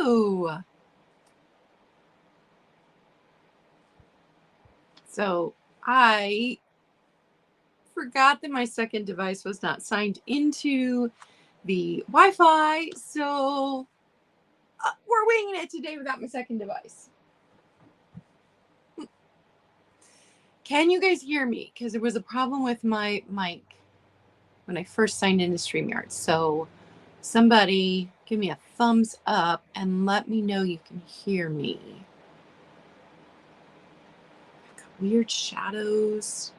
Hello. So I forgot that my second device was not signed into the Wi-Fi, so we're winging it today without my second device. Can you guys hear me? Because there was a problem with my mic when I first signed into StreamYard. So somebody give me a thumbs up and let me know you can hear me. Weird shadows.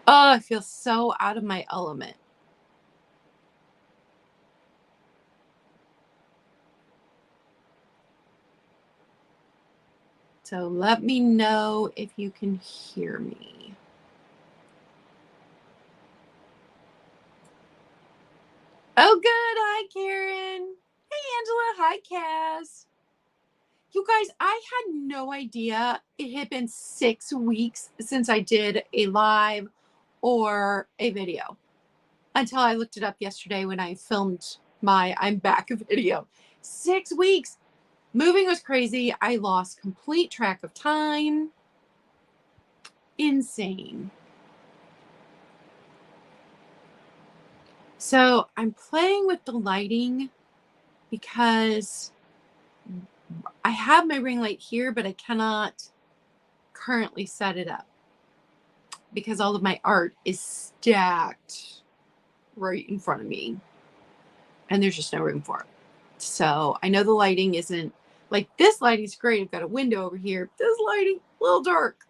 Oh, I feel so out of my element. So let me know if you can hear me. Oh, good. Hi, Karen. Hey, Angela. Hi, Cass. You guys, I had no idea it had been 6 weeks since I did a live or a video until I looked it up yesterday when I filmed my I'm back video. 6 weeks. Moving was crazy. I lost complete track of time. Insane. So I'm playing with the lighting because I have my ring light here, but I cannot currently set it up because all of my art is stacked right in front of me and there's just no room for it. So I know the lighting isn't like this lighting's great. I've got a window over here. This lighting, a little dark.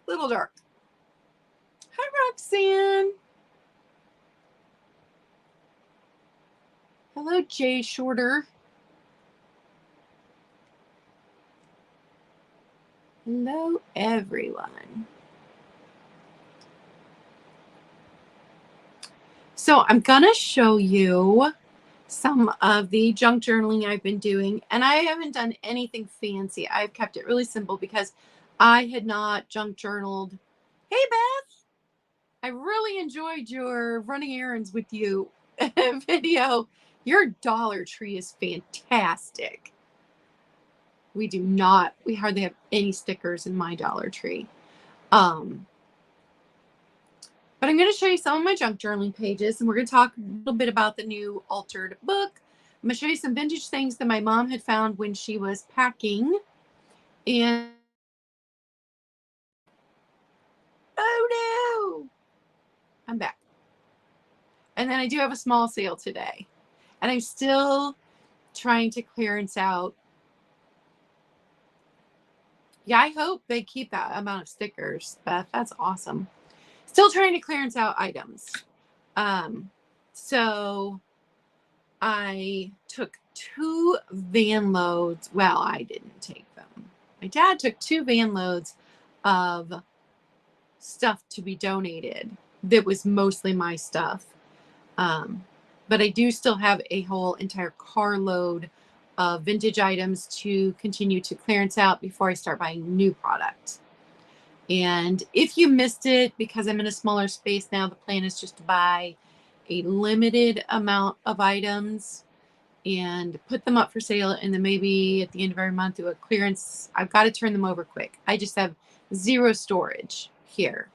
Little dark. Hi, Roxanne. Hello, Jay Shorter. Hello, everyone. So I'm going to show you some of the junk journaling I've been doing. And I haven't done anything fancy. I've kept it really simple because I had not junk journaled. Hey, Beth. I really enjoyed your running errands with you video. Your Dollar Tree is fantastic. We hardly have any stickers in my Dollar Tree. But I'm going to show you some of my junk journaling pages, and we're going to talk a little bit about the new altered book. I'm going to show you some vintage things that my mom had found when she was packing. And oh no, I'm back. And then I do have a small sale today. And I'm still trying to clearance out. Yeah, I hope they keep that amount of stickers, Beth. That's awesome. Still trying to clearance out items. So I took 2 van loads. Well, I didn't take them. My dad took 2 van loads of stuff to be donated that was mostly my stuff. But I do still have a whole entire carload of vintage items to continue to clearance out before I start buying new product. And if you missed it, because I'm in a smaller space now, the plan is just to buy a limited amount of items and put them up for sale. And then maybe at the end of every month do a clearance. I've got to turn them over quick. I just have 0 storage here.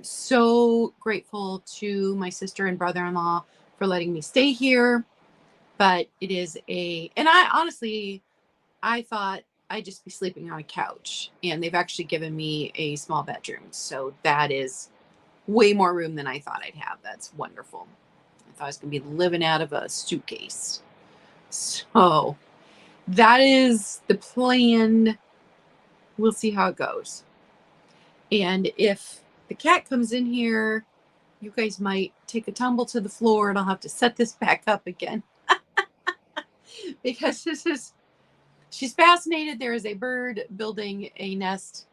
So grateful to my sister and brother-in-law for letting me stay here. But it is and I thought I'd just be sleeping on a couch, and they've actually given me a small bedroom. So that is way more room than I thought I'd have. That's wonderful. I thought I was going to be living out of a suitcase. So that is the plan. We'll see how it goes. And if the cat comes in here, you guys might take a tumble to the floor and I'll have to set this back up again. Because she's fascinated. There is a bird building a nest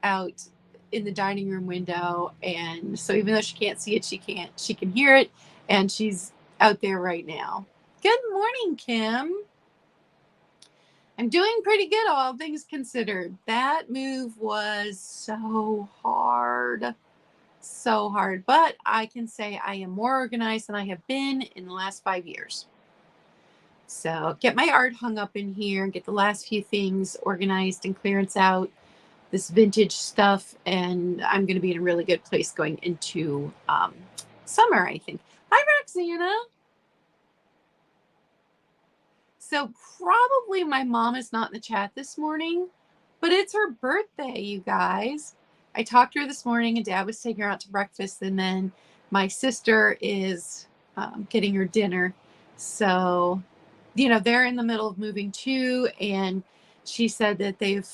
out in the dining room window. And so even though she can't see it, she can hear it. And she's out there right now. Good morning, Kim. I'm doing pretty good, all things considered. That move was so hard. So hard. But I can say I am more organized than I have been in the last 5 years. So get my art hung up in here, get the last few things organized and clearance out, this vintage stuff, and I'm going to be in a really good place going into summer, I think. Hi, Roxana. So probably my mom is not in the chat this morning, but it's her birthday, you guys. I talked to her this morning, and Dad was taking her out to breakfast, and then my sister is getting her dinner. So, you know, they're in the middle of moving too, and she said that they've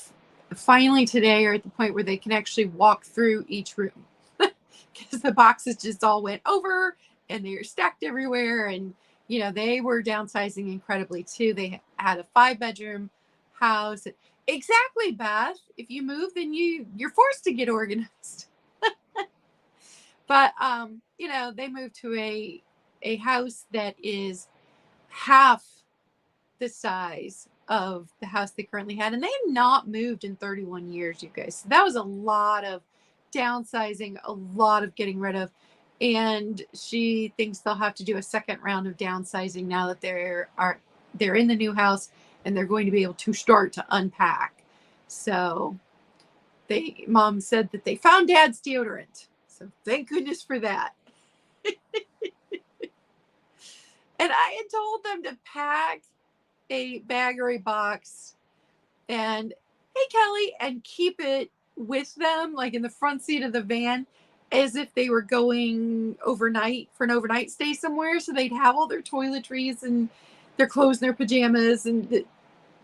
finally today are at the point where they can actually walk through each room because the boxes just all went over and they're stacked everywhere. And you know, they were downsizing incredibly too. They had a 5-bedroom house. Exactly, Beth. If you move, then you're forced to get organized. But you know, they moved to a house that is half the size of the house they currently had, and they had not moved in 31 years, you guys. So that was a lot of downsizing, a lot of getting rid of. And she thinks they'll have to do a second round of downsizing now that they're in the new house and they're going to be able to start to unpack. So mom said that they found Dad's deodorant. So thank goodness for that. And I had told them to pack a bag or a box and, hey, Kelly, and keep it with them, like in the front seat of the van, as if they were going overnight for an overnight stay somewhere. So they'd have all their toiletries and their clothes and their pajamas and the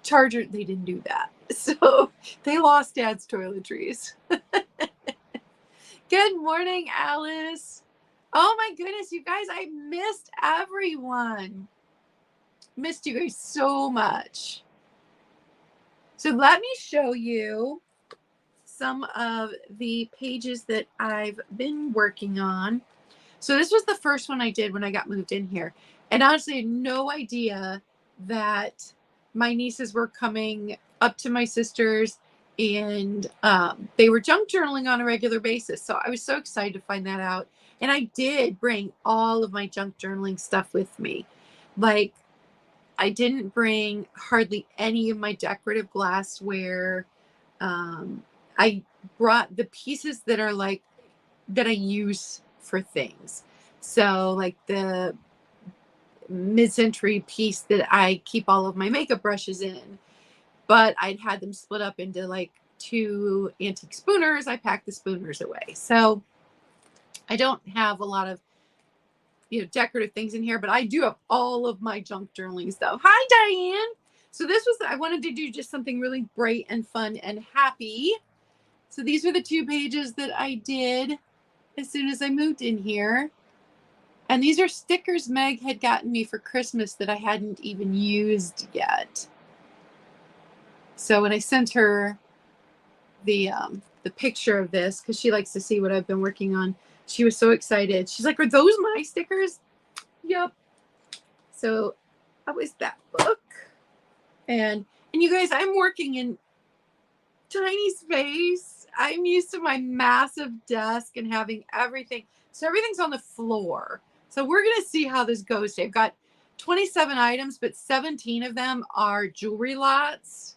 charger. They didn't do that. So they lost Dad's toiletries. Good morning, Alice. Oh my goodness, you guys, I missed everyone. Missed you guys so much. So let me show you some of the pages that I've been working on. So this was the first one I did when I got moved in here. And honestly, I had no idea that my nieces were coming up to my sisters and they were junk journaling on a regular basis. So I was so excited to find that out. And I did bring all of my junk journaling stuff with me. Like, I didn't bring hardly any of my decorative glassware. I brought the pieces that are like, that I use for things. So like the mid-century piece that I keep all of my makeup brushes in, but I'd had them split up into like 2 antique spooners. I packed the spooners away. So I don't have a lot of, you know, decorative things in here, but I do have all of my junk journaling stuff. Hi, Diane. So this was, I wanted to do just something really bright and fun and happy. So these are the 2 pages that I did as soon as I moved in here. And these are stickers Meg had gotten me for Christmas that I hadn't even used yet. So when I sent her the picture of this, because she likes to see what I've been working on, she was so excited. She's like, are those my stickers? Yep. So that was that book. And you guys, I'm working in tiny space. I'm used to my massive desk and having everything. So everything's on the floor. So we're going to see how this goes today. I've got 27 items, but 17 of them are jewelry lots.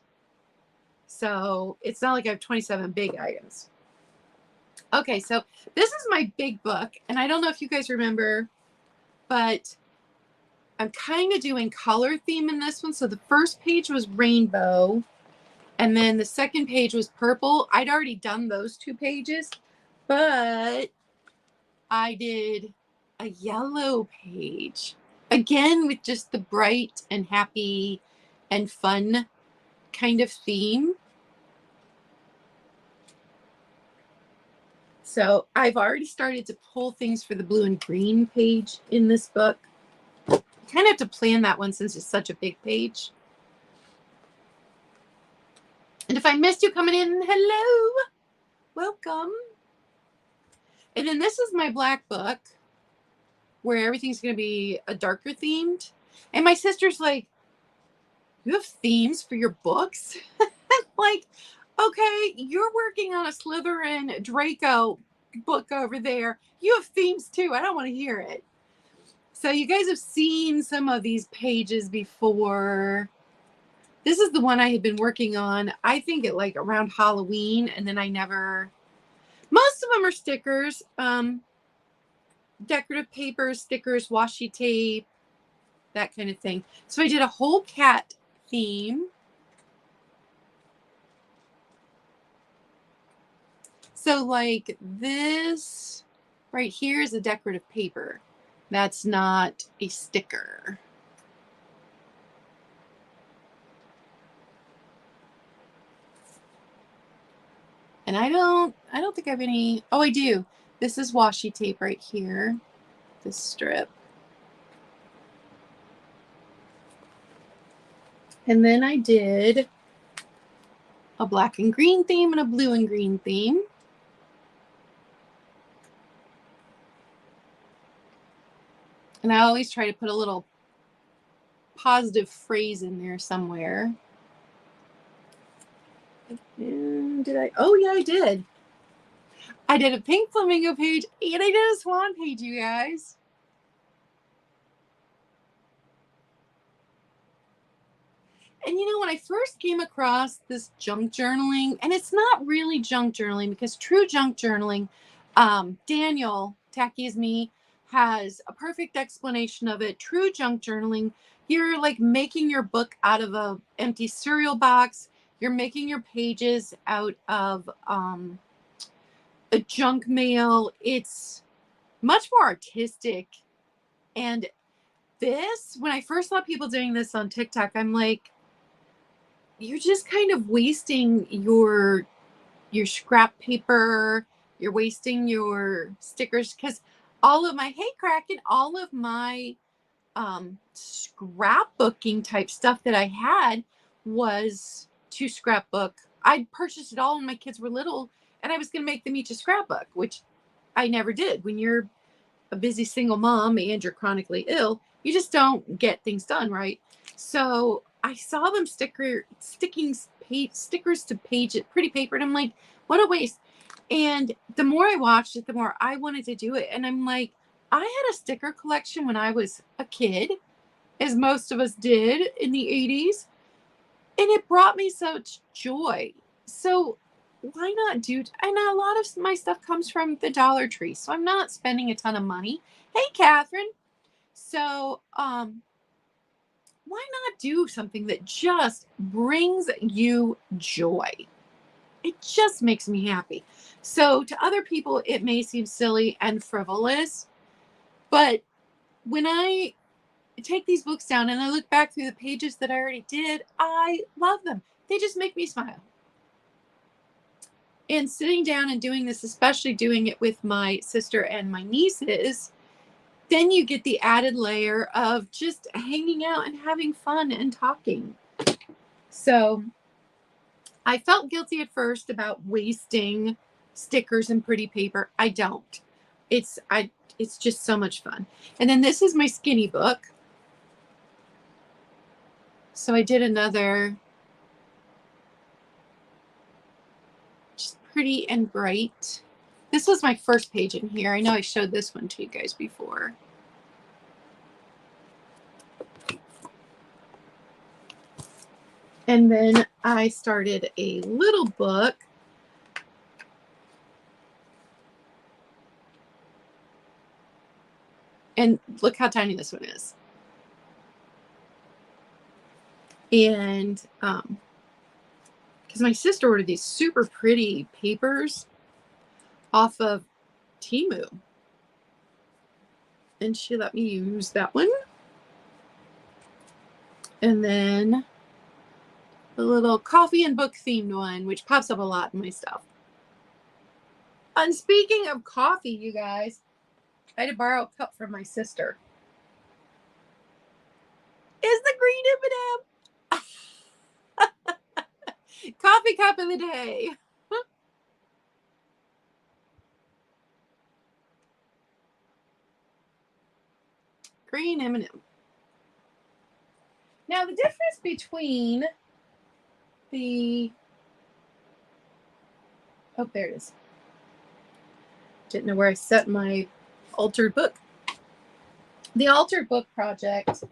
So it's not like I have 27 big items. Okay, so this is my big book. And I don't know if you guys remember, but I'm kind of doing color theme in this one. So the first page was rainbow. And then the second page was purple. I'd already done those 2 pages, but I did a yellow page. Again, with just the bright and happy and fun kind of theme. So I've already started to pull things for the blue and green page in this book. I kind of have to plan that one since it's such a big page. And if I missed you coming in, hello, welcome. And then this is my black book where everything's going to be a darker themed. And my sister's like, you have themes for your books? Like, okay, you're working on a Slytherin Draco book over there. You have themes too. I don't want to hear it. So you guys have seen some of these pages before. This is the one I had been working on, I think at like around Halloween, and then most of them are stickers, decorative paper, stickers, washi tape, that kind of thing. So I did a whole cat theme. So like this right here is a decorative paper. That's not a sticker. And I don't think I have any. Oh, I do. This is washi tape right here. This strip. And then I did a black and green theme and a blue and green theme. And I always try to put a little positive phrase in there somewhere. And did I? Oh, yeah, I did. I did a pink flamingo page and I did a swan page, you guys. And you know, when I first came across this junk journaling, and it's not really junk journaling because true junk journaling, Daniel, Tacky as Me, has a perfect explanation of it. True junk journaling, you're like making your book out of a empty cereal box. You're making your pages out of a junk mail. It's much more artistic. And this, when I first saw people doing this on TikTok, I'm like, you're just kind of wasting your scrap paper, you're wasting your stickers, because all of my all of my scrapbooking type stuff that I had was to scrapbook. I purchased it all when my kids were little, and I was going to make them each a scrapbook, which I never did. When you're a busy single mom and you're chronically ill, you just don't get things done, right? So I saw them sticking stickers to pretty paper, and I'm like, what a waste. And the more I watched it, the more I wanted to do it. And I'm like, I had a sticker collection when I was a kid, as most of us did in the 80s, and it brought me such joy. So why not do? And a lot of my stuff comes from the Dollar Tree, so I'm not spending a ton of money. Hey, Catherine. So why not do something that just brings you joy? It just makes me happy. So to other people, it may seem silly and frivolous, but when I take these books down and I look back through the pages that I already did, I love them. They just make me smile. And sitting down and doing this, especially doing it with my sister and my nieces, then you get the added layer of just hanging out and having fun and talking. So I felt guilty at first about wasting stickers and pretty paper. I don't. It's just so much fun. And then this is my skinny book. So I did another just pretty and bright. This was my first page in here. I know I showed this one to you guys before. And then I started a little book. And look how tiny this one is. And because my sister ordered these super pretty papers off of Temu. And she let me use that one. And then the little coffee and book themed one, which pops up a lot in my stuff. And speaking of coffee, you guys, I had to borrow a cup from my sister. Is the green M&M. Coffee cup of the day. Green M&M. Now the difference between the, oh, there it is. Didn't know where I set my altered book. the altered book project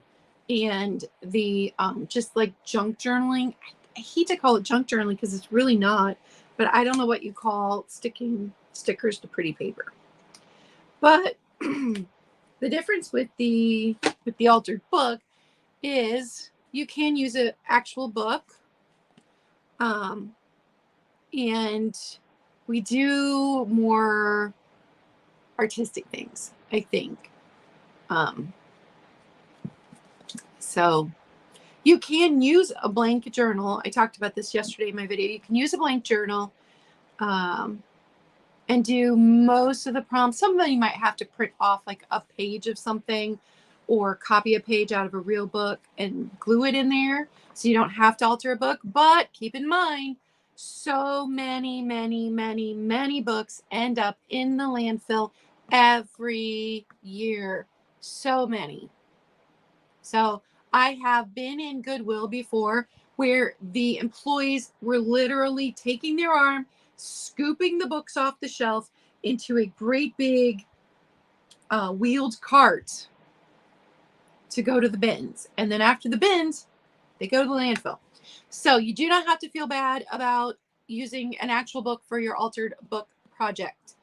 and the just like junk journaling. I hate to call it junk journaling because it's really not, but I don't know what you call sticking stickers to pretty paper. But the difference with the altered book is you can use an actual book, and we do more artistic things, I think. So you can use a blank journal. I talked about this yesterday in my video. You can use a blank journal and do most of the prompts. Some of them you might have to print off like a page of something or copy a page out of a real book and glue it in there so you don't have to alter a book. But keep in mind, so many books end up in the landfill every year. So many. So I have been in Goodwill before where the employees were literally taking their arm, scooping the books off the shelf into a great big wheeled cart to go to the bins. And then after the bins, they go to the landfill. So you do not have to feel bad about using an actual book for your altered book project.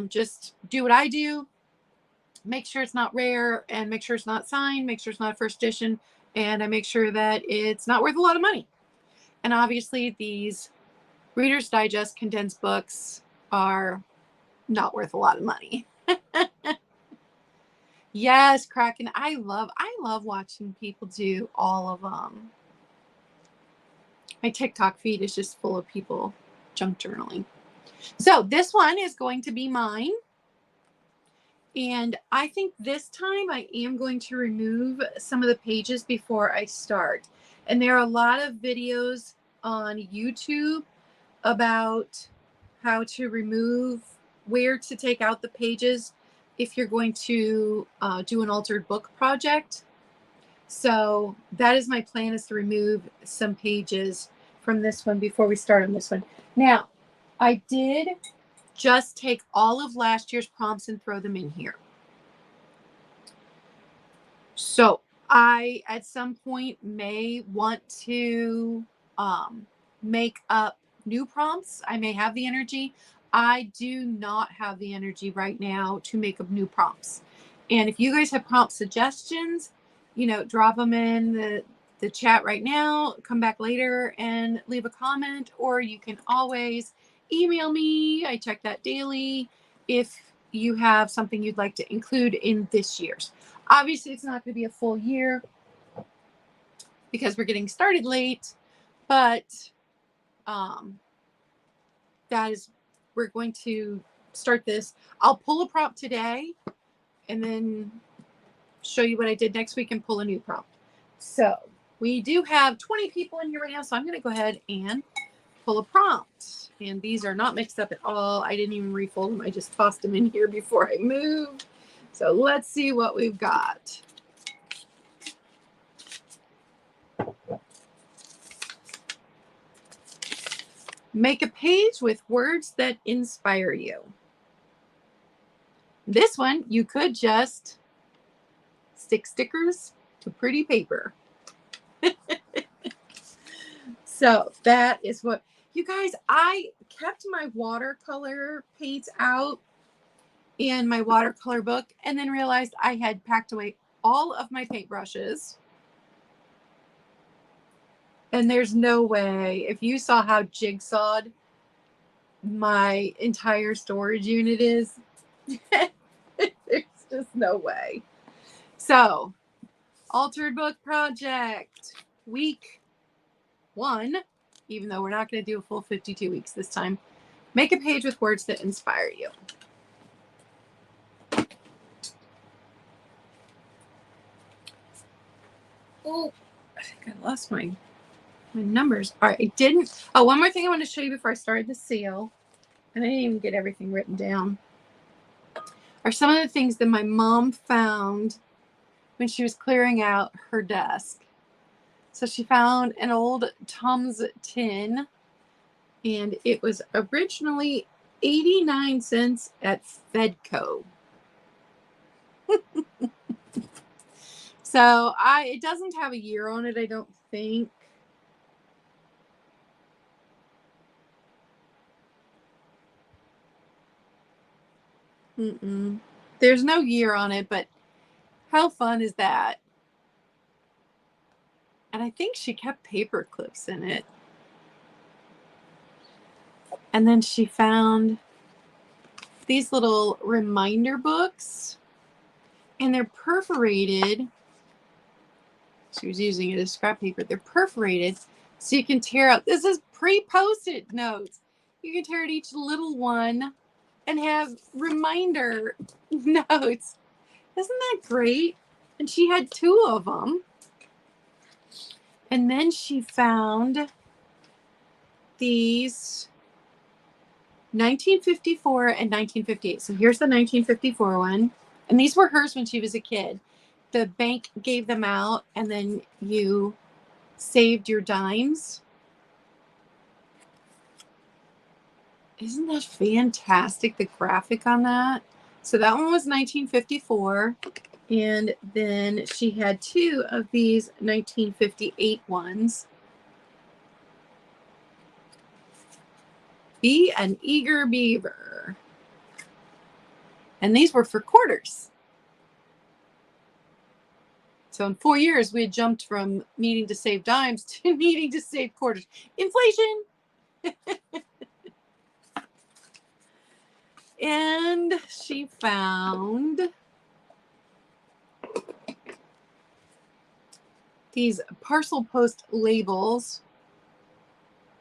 Just do what I do. Make sure it's not rare and make sure it's not signed, make sure it's not a first edition, and I make sure that it's not worth a lot of money. And obviously these Reader's Digest condensed books are not worth a lot of money. Yes, Kraken. I love watching people do all of them. My TikTok feed is just full of people junk journaling. So this one is going to be mine. And I think this time I am going to remove some of the pages before I start. And there are a lot of videos on YouTube about how to remove, where to take out the pages if you're going to do an altered book project. So that is my plan, is to remove some pages from this one before we start on this one. Now, I did just take all of last year's prompts and throw them in here. So I, at some point, may want to make up new prompts. I may have the energy. I do not have the energy right now to make up new prompts. And if you guys have prompt suggestions, you know, drop them in the chat right now, come back later and leave a comment, or you can always email me. I check that daily if you have something you'd like to include in this year's. Obviously, it's not going to be a full year because we're getting started late, but that is, we're going to start this. I'll pull a prompt today and then show you what I did next week and pull a new prompt. So we do have 20 people in here right now, so I'm going to go ahead and pull a prompt. And these are not mixed up at all. I didn't even refold them. I just tossed them in here before I moved. So let's see what we've got. Make a page with words that inspire you. This one, you could just stick stickers to pretty paper. So that is what, you guys, I kept my watercolor paints out in my watercolor book and then realized I had packed away all of my paintbrushes. And there's no way, if you saw how jigsawed my entire storage unit is, there's just no way. So, altered book project, week 1, even though we're not going to do a full 52 weeks this time. Make a page with words that inspire you. Oh, I think I lost my numbers. All right, I didn't. Oh, one more thing I want to show you before I started the seal, and I didn't even get everything written down, are some of the things that my mom found when she was clearing out her desk. So she found an old Tums tin, and it was originally 89 cents at Fedco. So it doesn't have a year on it, I don't think. There's no year on it, but how fun is that? And I think she kept paper clips in it. And then she found these little reminder books, and they're perforated. She was using it as scrap paper. They're perforated, so you can tear out. This is pre-Post-it notes. You can tear out each little one and have reminder notes. Isn't that great? And she had 2 of them. And then she found these 1954 and 1958. So here's the 1954 one. And these were hers when she was a kid. The bank gave them out, and then you saved your dimes. Isn't that fantastic, the graphic on that? So that one was 1954. And then she had 2 of these 1958 ones. Be an eager beaver. And these were for quarters. So in 4 years, we had jumped from needing to save dimes to needing to save quarters. Inflation. And she found these parcel post labels,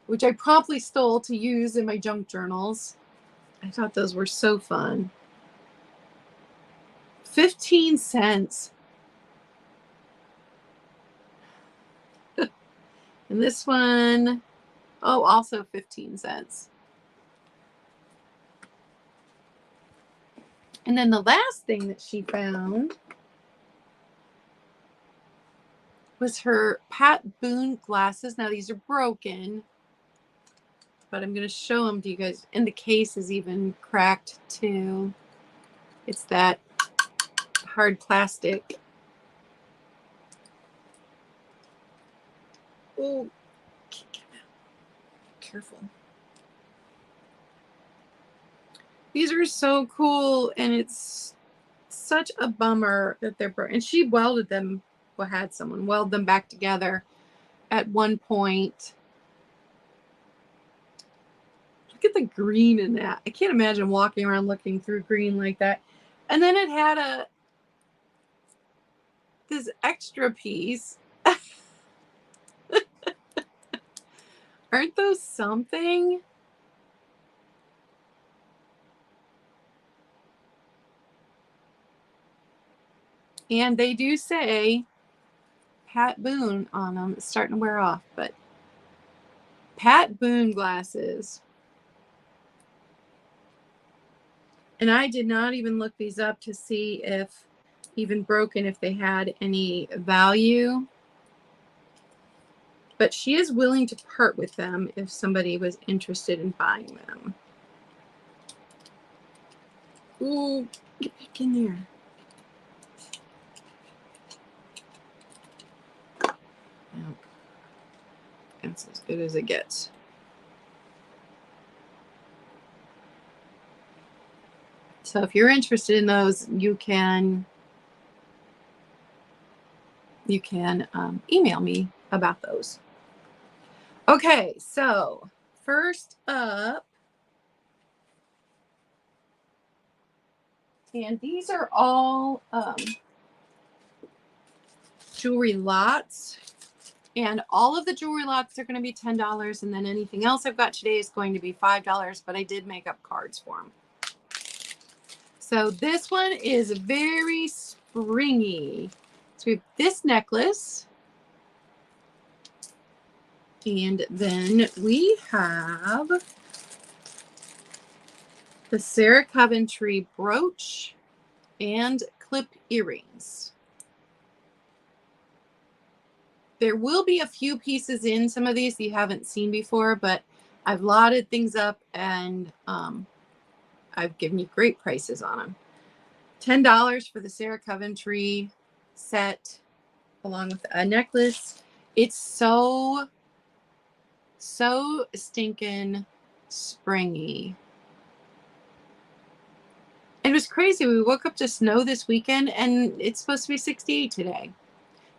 which I promptly stole to use in my junk journals. I thought those were so fun. 15 cents. And this one, also 15 cents. And then the last thing that she found was her Pat Boone glasses. Now these are broken, but I'm going to show them to you guys. And the case is even cracked too. It's that hard plastic. Oh, careful. These are so cool, and it's such a bummer that they're broken. And she welded them, had someone weld them back together at one point. Look at the green in that. I can't imagine walking around looking through green like that. And then it had this extra piece. Aren't those something? And they do say Pat Boone on them. It's starting to wear off, but Pat Boone glasses. And I did not even look these up to see if, even broken, if they had any value. But she is willing to part with them if somebody was interested in buying them. Ooh, get back in there. Oh, that's as good as it gets. So if you're interested in those, you can email me about those. Okay, so first up, and these are all jewelry lots, and all of the jewelry lots are going to be $10, and then anything else I've got today is going to be $5, but I did make up cards for them. So this one is very springy. So we have this necklace. And then we have the Sarah Coventry brooch and clip earrings. There will be a few pieces in some of these that you haven't seen before, but I've lotted things up, and I've given you great prices on them. $10 for the Sarah Coventry set. along with a necklace. It's so stinking springy. It was crazy. We woke up to snow this weekend and it's supposed to be 68 today.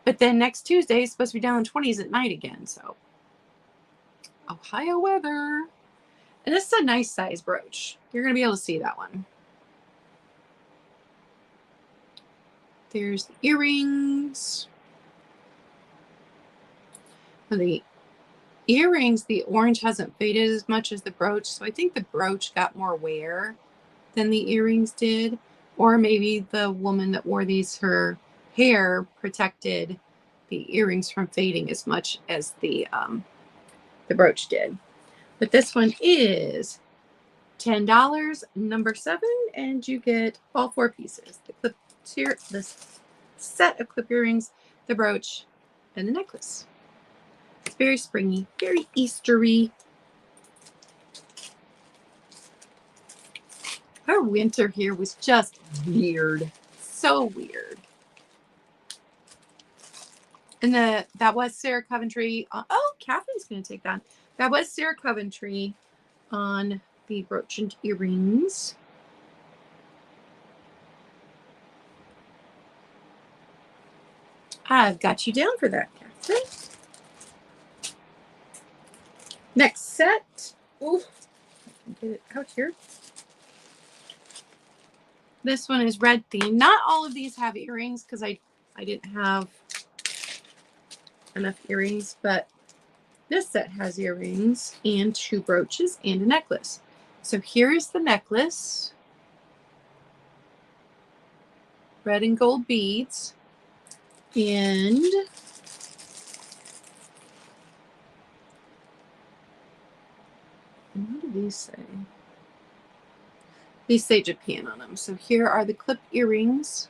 But then next Tuesday it's supposed to be down in 20s at night again. So Ohio weather. And this is a nice size brooch. You're going to be able to see that one. There's the earrings. The earrings, the orange hasn't faded as much as the brooch. So I think the brooch got more wear than the earrings did. Or maybe the woman that wore these, her hair protected the earrings from fading as much as the brooch did. But this one is $10, number 7, and you get all 4 pieces. The set of clip earrings, the brooch, and the necklace. It's very springy, very Eastery. Our winter here was just weird. So weird. And that was Sarah Coventry. Oh, Catherine's going to take that. That was Sarah Coventry on the brooch and earrings. I've got you down for that, Catherine. Next set. Oh, get it out here. This one is red theme. Not all of these have earrings because I didn't have enough earrings, but this set has earrings and 2 brooches and a necklace. So here is the necklace. Red and gold beads. And what do these say? These say Japan on them. So here are the clip earrings.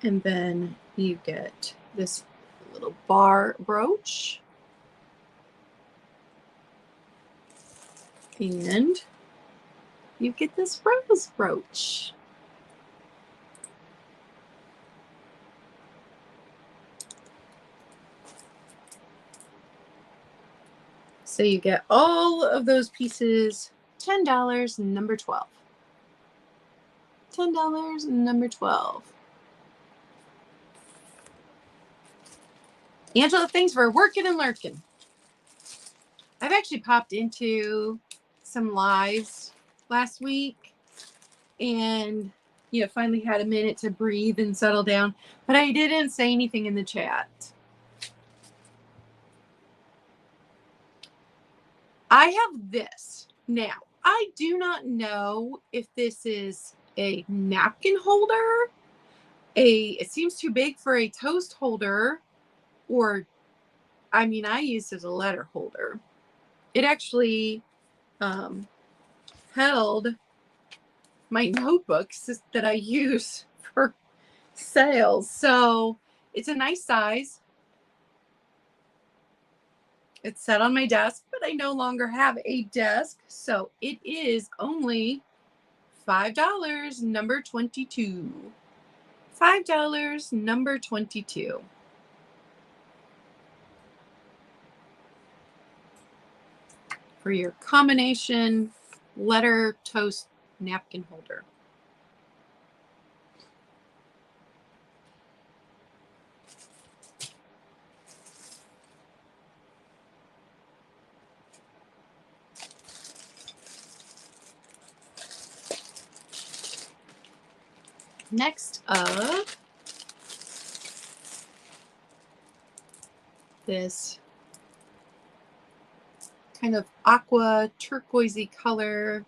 And then you get this little bar brooch. And you get this rose brooch. So you get all of those pieces, $10, number 12. $10, number 12. Angela, thanks for working and lurking. I've actually popped into some lives last week and finally had a minute to breathe and settle down, but I didn't say anything in the chat. I have this. Now, I do not know if this is a napkin holder, it seems too big for a toast holder, or, I used it as a letter holder. It actually held my notebooks that I use for sales. So it's a nice size. It's set on my desk, but I no longer have a desk. So it is only $5, number 22. $5, number 22. For your combination letter toast napkin holder. Next up, this kind of aqua turquoisey color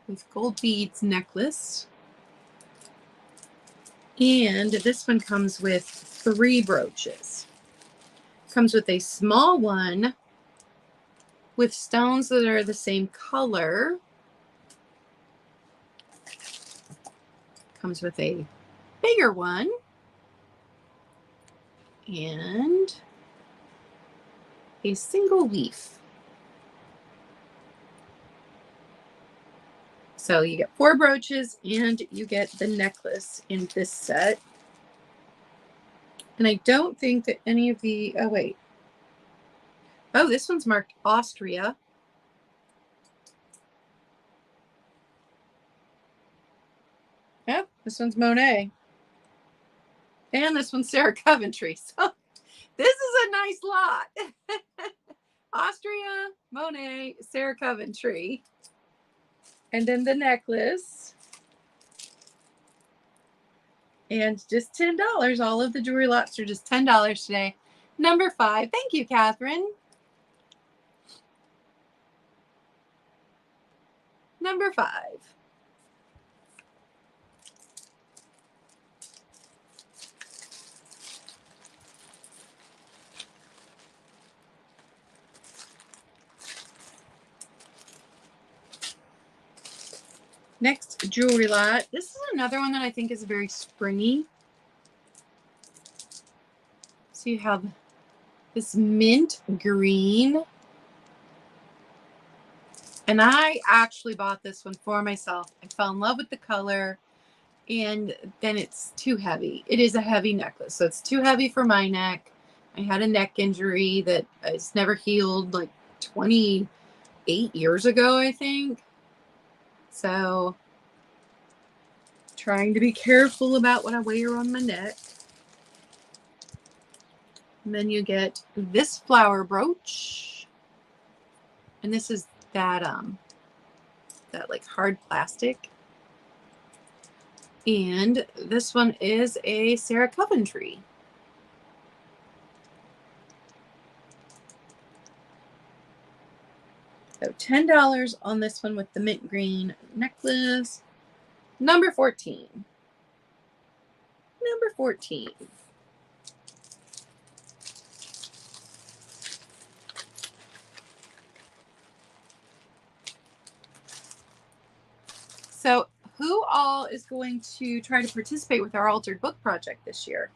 with gold beads necklace. And this one comes with 3 brooches. Comes with a small one with stones that are the same color. Comes with a bigger one. And a single leaf. So you get 4 brooches and you get the necklace in this set. And I don't think that any of the, oh wait. Oh, this one's marked Austria. Yep, this one's Monet. And this one's Sarah Coventry. So this is a nice lot. Austria, Monet, Sarah Coventry. And then the necklace. And just $10. All of the jewelry lots are just $10 today. Number 5. Thank you, Catherine. Number 5. Next jewelry lot. This is another one that I think is very springy. So you have this mint green. And I actually bought this one for myself. I fell in love with the color, and then it's too heavy. It is a heavy necklace, so it's too heavy for my neck. I had a neck injury that has never healed, like 28 years ago, I think. So trying to be careful about what I wear on my neck. And then you get this flower brooch. And this is that like hard plastic. And this one is a Sarah Coventry. So $10 on this one with the mint green necklace. Number 14. Number 14. So who all is going to try to participate with our altered book project this year?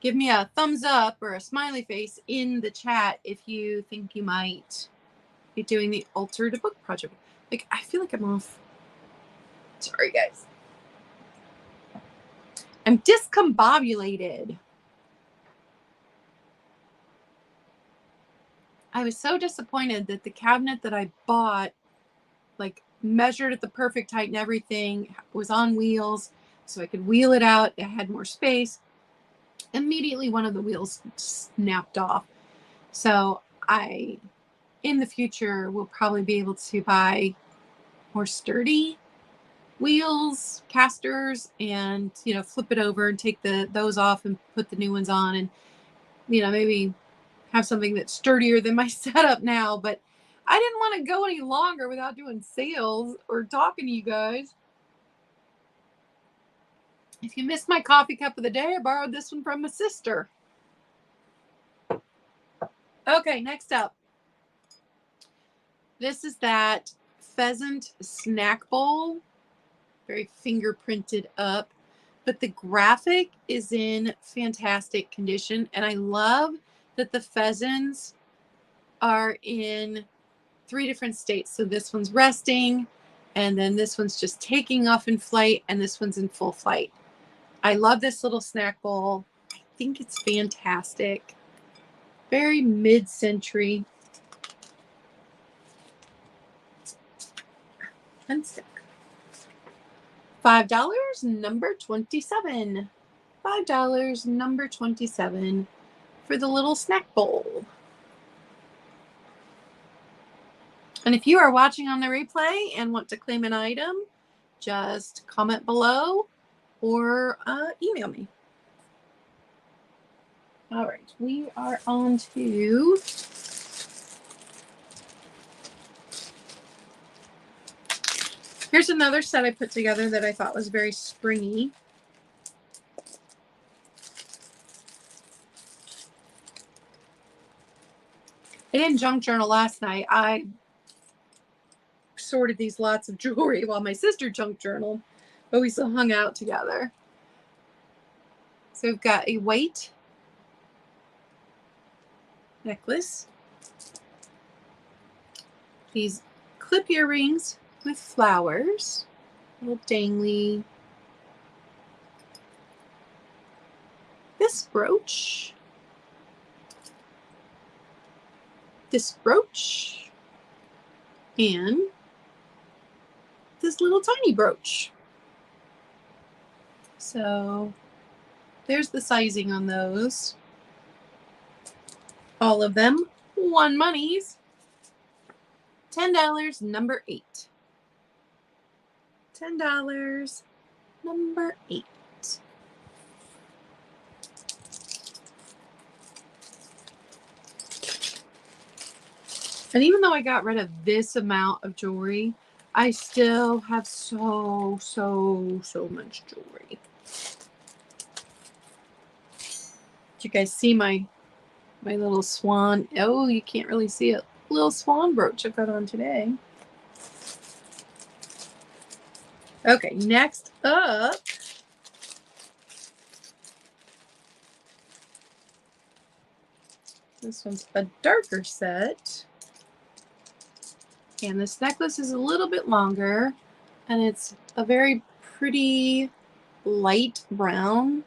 Give me a thumbs up or a smiley face in the chat if you think you might be doing the altered book project. Like, I feel like I'm off. Sorry, guys. I'm discombobulated. I was so disappointed that the cabinet that I bought, like, measured at the perfect height and everything, was on wheels, so I could wheel it out. It had more space. Immediately, one of the wheels snapped off. So in the future, will probably be able to buy more sturdy wheels, casters, and, flip it over and take those off and put the new ones on, and, maybe have something that's sturdier than my setup now. But I didn't want to go any longer without doing sales or talking to you guys. If you missed my coffee cup of the day, I borrowed this one from my sister. Okay, next up. This is that pheasant snack bowl. Very fingerprinted up. But the graphic is in fantastic condition. And I love that the pheasants are in 3 different states. So this one's resting, and then this one's just taking off in flight, and this one's in full flight. I love this little snack bowl. I think it's fantastic. Very mid-century. Unstick. $5, number 27. $5, number 27 for the little snack bowl. And if you are watching on the replay and want to claim an item, just comment below or email me. All right, we are on to here's another set I put together that I thought was very springy. I didn't junk journal last night. I sorted these lots of jewelry while my sister junk journaled, but we still hung out together. So we've got a white necklace, these clip earrings with flowers, little dangly. This brooch, and this little tiny brooch. So there's the sizing on those. All of them, one monies. $10, number 8. $10, number 8. And even though I got rid of this amount of jewelry, I still have so much jewelry. Did you guys see my little swan? Oh, you can't really see it. Little swan brooch I've got on today. Okay, next up, this one's a darker set. And this necklace is a little bit longer, and it's a very pretty light brown.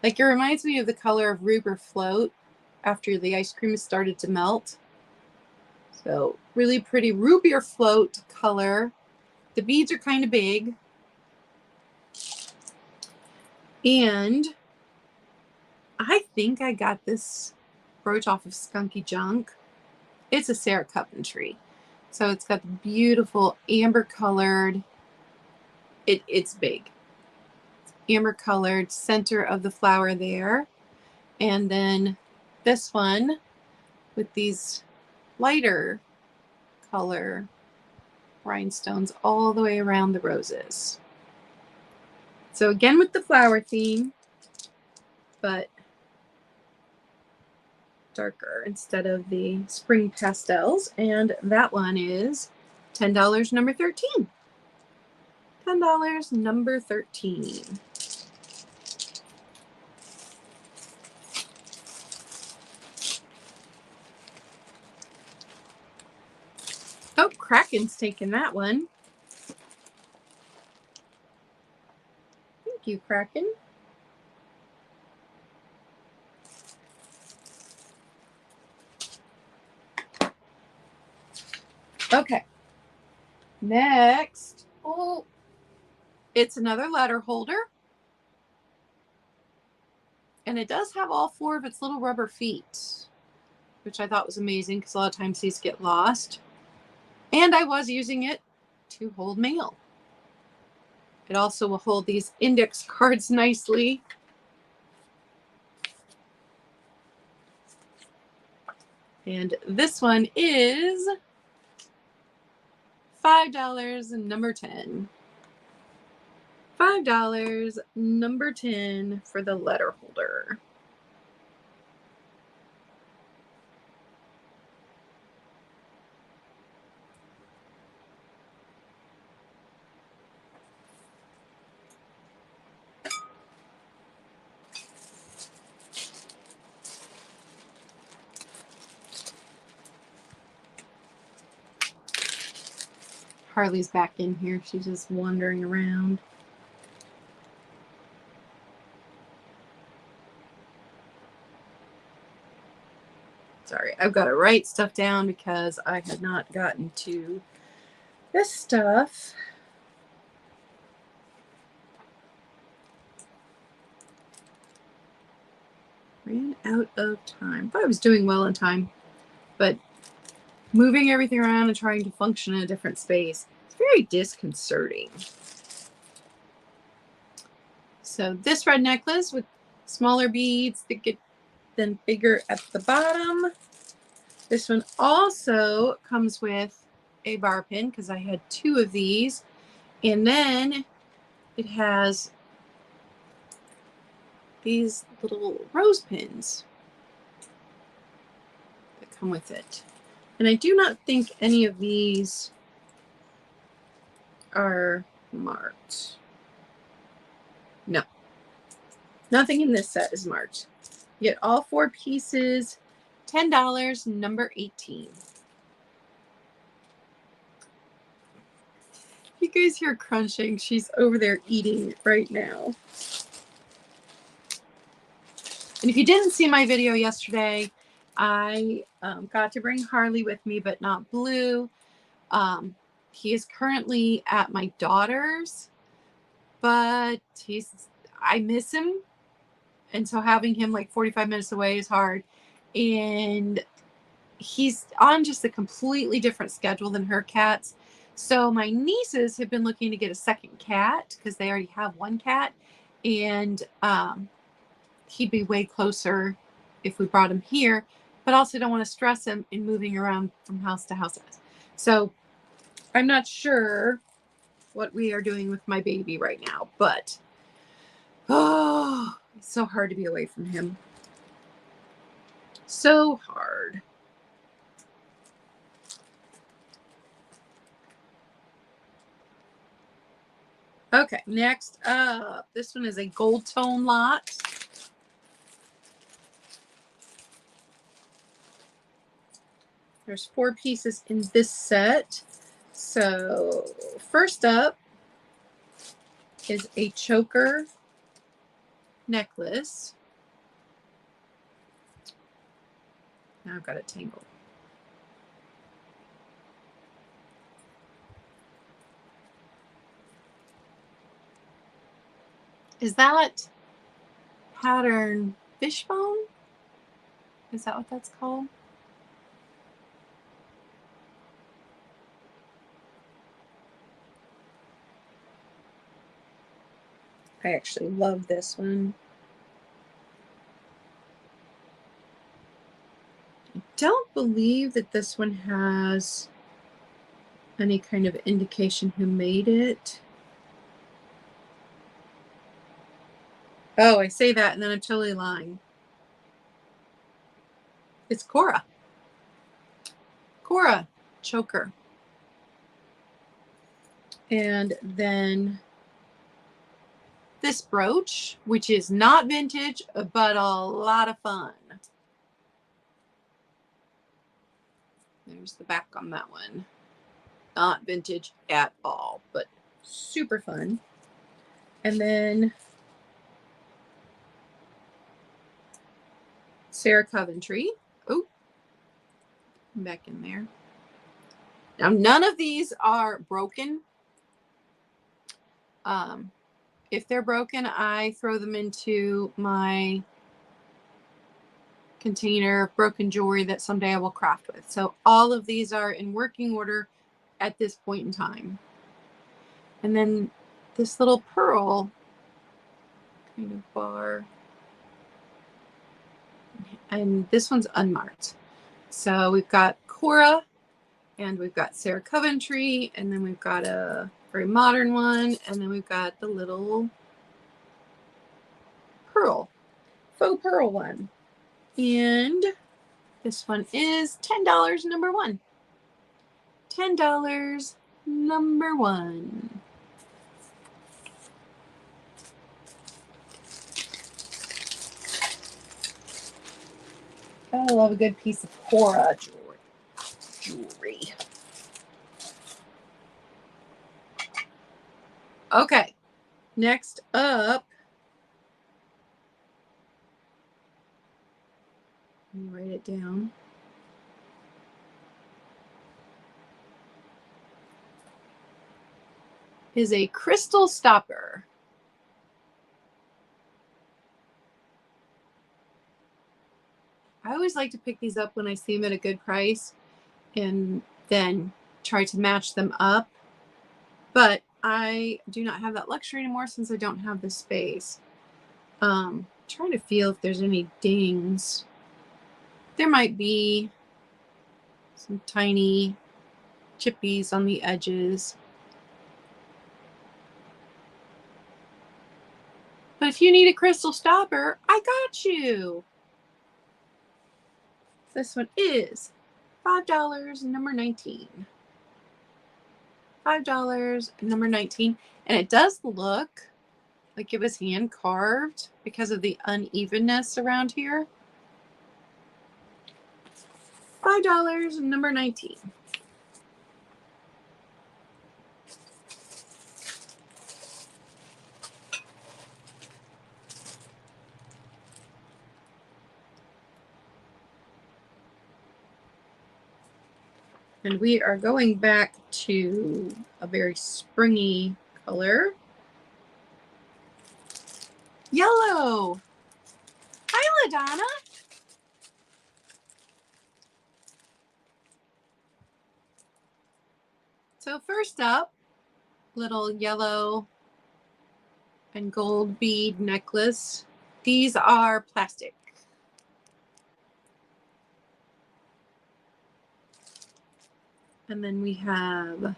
Like, it reminds me of the color of Ruber Float after the ice cream started to melt. So really pretty Ruber Float color. The beads are kind of big. And I think I got this brooch off of Skunky Junk. It's a Sarah Coventry. So it's got the beautiful amber colored, it's big. Amber colored center of the flower there. And then this one with these lighter color rhinestones all the way around the roses. So again with the flower theme, but darker instead of the spring pastels. And that one is $10, number 13. $10, number 13. Oh, Kraken's taking that one. Thank you, Kraken. Okay. Next, oh, it's another letter holder. And it does have all 4 of its little rubber feet, which I thought was amazing because a lot of times these get lost. And I was using it to hold mail. It also will hold these index cards nicely. And this one is $5, number 10. $5, number 10 for the letter holder. Harley's back in here. She's just wandering around. Sorry, I've got to write stuff down because I had not gotten to this stuff. Ran out of time. Thought I was doing well in time, but moving everything around and trying to function in a different space, it's very disconcerting. So this red necklace with smaller beads that get then bigger at the bottom. This one also comes with a bar pin because I had 2 of these. And then it has these little rose pins that come with it. And I do not think any of these are marked. No. Nothing in this set is marked. You get all 4 pieces, $10, number 18. You guys hear crunching. She's over there eating right now. And if you didn't see my video yesterday, I got to bring Harley with me, but not Blue. He is currently at my daughter's, but I miss him. And so having him like 45 minutes away is hard. And he's on just a completely different schedule than her cats. So my nieces have been looking to get a second cat because they already have one cat. And he'd be way closer if we brought him here, but also don't want to stress him in moving around from house to house. So I'm not sure what we are doing with my baby right now, but oh, it's so hard to be away from him. So hard. Okay, next up, this one is a gold tone lot. There's 4 pieces in this set. So first up is a choker necklace. Now I've got it tangled. Is that pattern fishbone? Is that what that's called? I actually love this one. I don't believe that this one has any kind of indication who made it. Oh, I say that and then I'm totally lying. It's Cora. Cora choker. And then this brooch, which is not vintage, but a lot of fun. There's the back on that one. Not vintage at all, but super fun. And then Sarah Coventry. Oh, back in there. Now, none of these are broken. If they're broken, I throw them into my container of broken jewelry that someday I will craft with. So all of these are in working order at this point in time. And then this little pearl kind of bar. And this one's unmarked. So we've got Cora and we've got Sarah Coventry, and then we've got a very modern one, and then we've got the little pearl, faux pearl one. And this one is $10, number 1. $10, number 1. I love a good piece of Cora jewelry. Okay, next up, let me write it down. Is a crystal stopper. I always like to pick these up when I see them at a good price and then try to match them up. But I do not have that luxury anymore since I don't have the space. Trying to feel if there's any dings. There might be some tiny chippies on the edges. But if you need a crystal stopper, I got you. This one is $5, number 19. $5, number 19. And it does look like it was hand carved because of the unevenness around here. $5, number 19. And we are going back to a very springy color. Yellow. Hi, LaDonna. So first up, little yellow and gold bead necklace. These are plastic. And then we have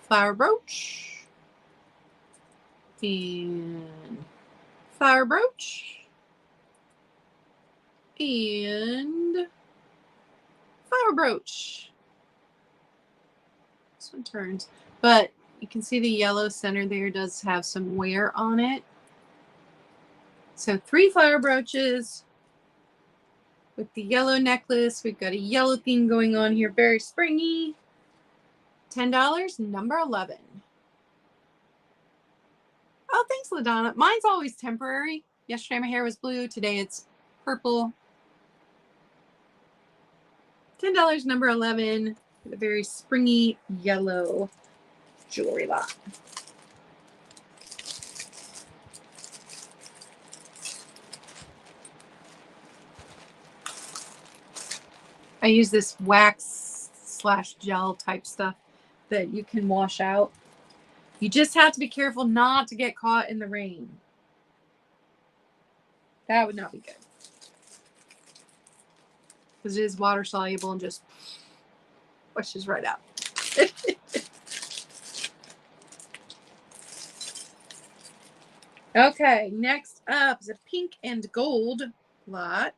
flower brooch and flower brooch and flower brooch. This one turns, but you can see the yellow center there does have some wear on it. So 3 flower brooches with the yellow necklace. We've got a yellow theme going on here, very springy. $10, number 11. Oh, thanks, LaDonna. Mine's always temporary. Yesterday my hair was blue. Today it's purple. $10, number 11. A very springy yellow jewelry lot. I use this wax / gel type stuff that you can wash out. You just have to be careful not to get caught in the rain. That would not be good. Because it is water soluble and just washes right out. Okay, next up is a pink and gold lot.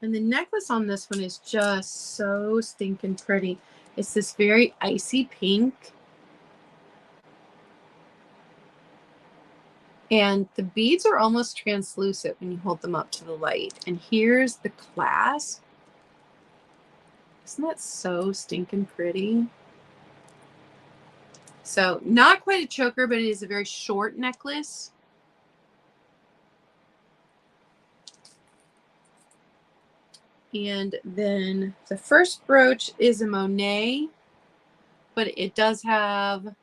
And the necklace on this one is just so stinking pretty. It's this very icy pink. And the beads are almost translucent when you hold them up to the light. And here's the clasp. Isn't that so stinking pretty? So not quite a choker, but it is a very short necklace. And then the first brooch is a Monet, but it does have,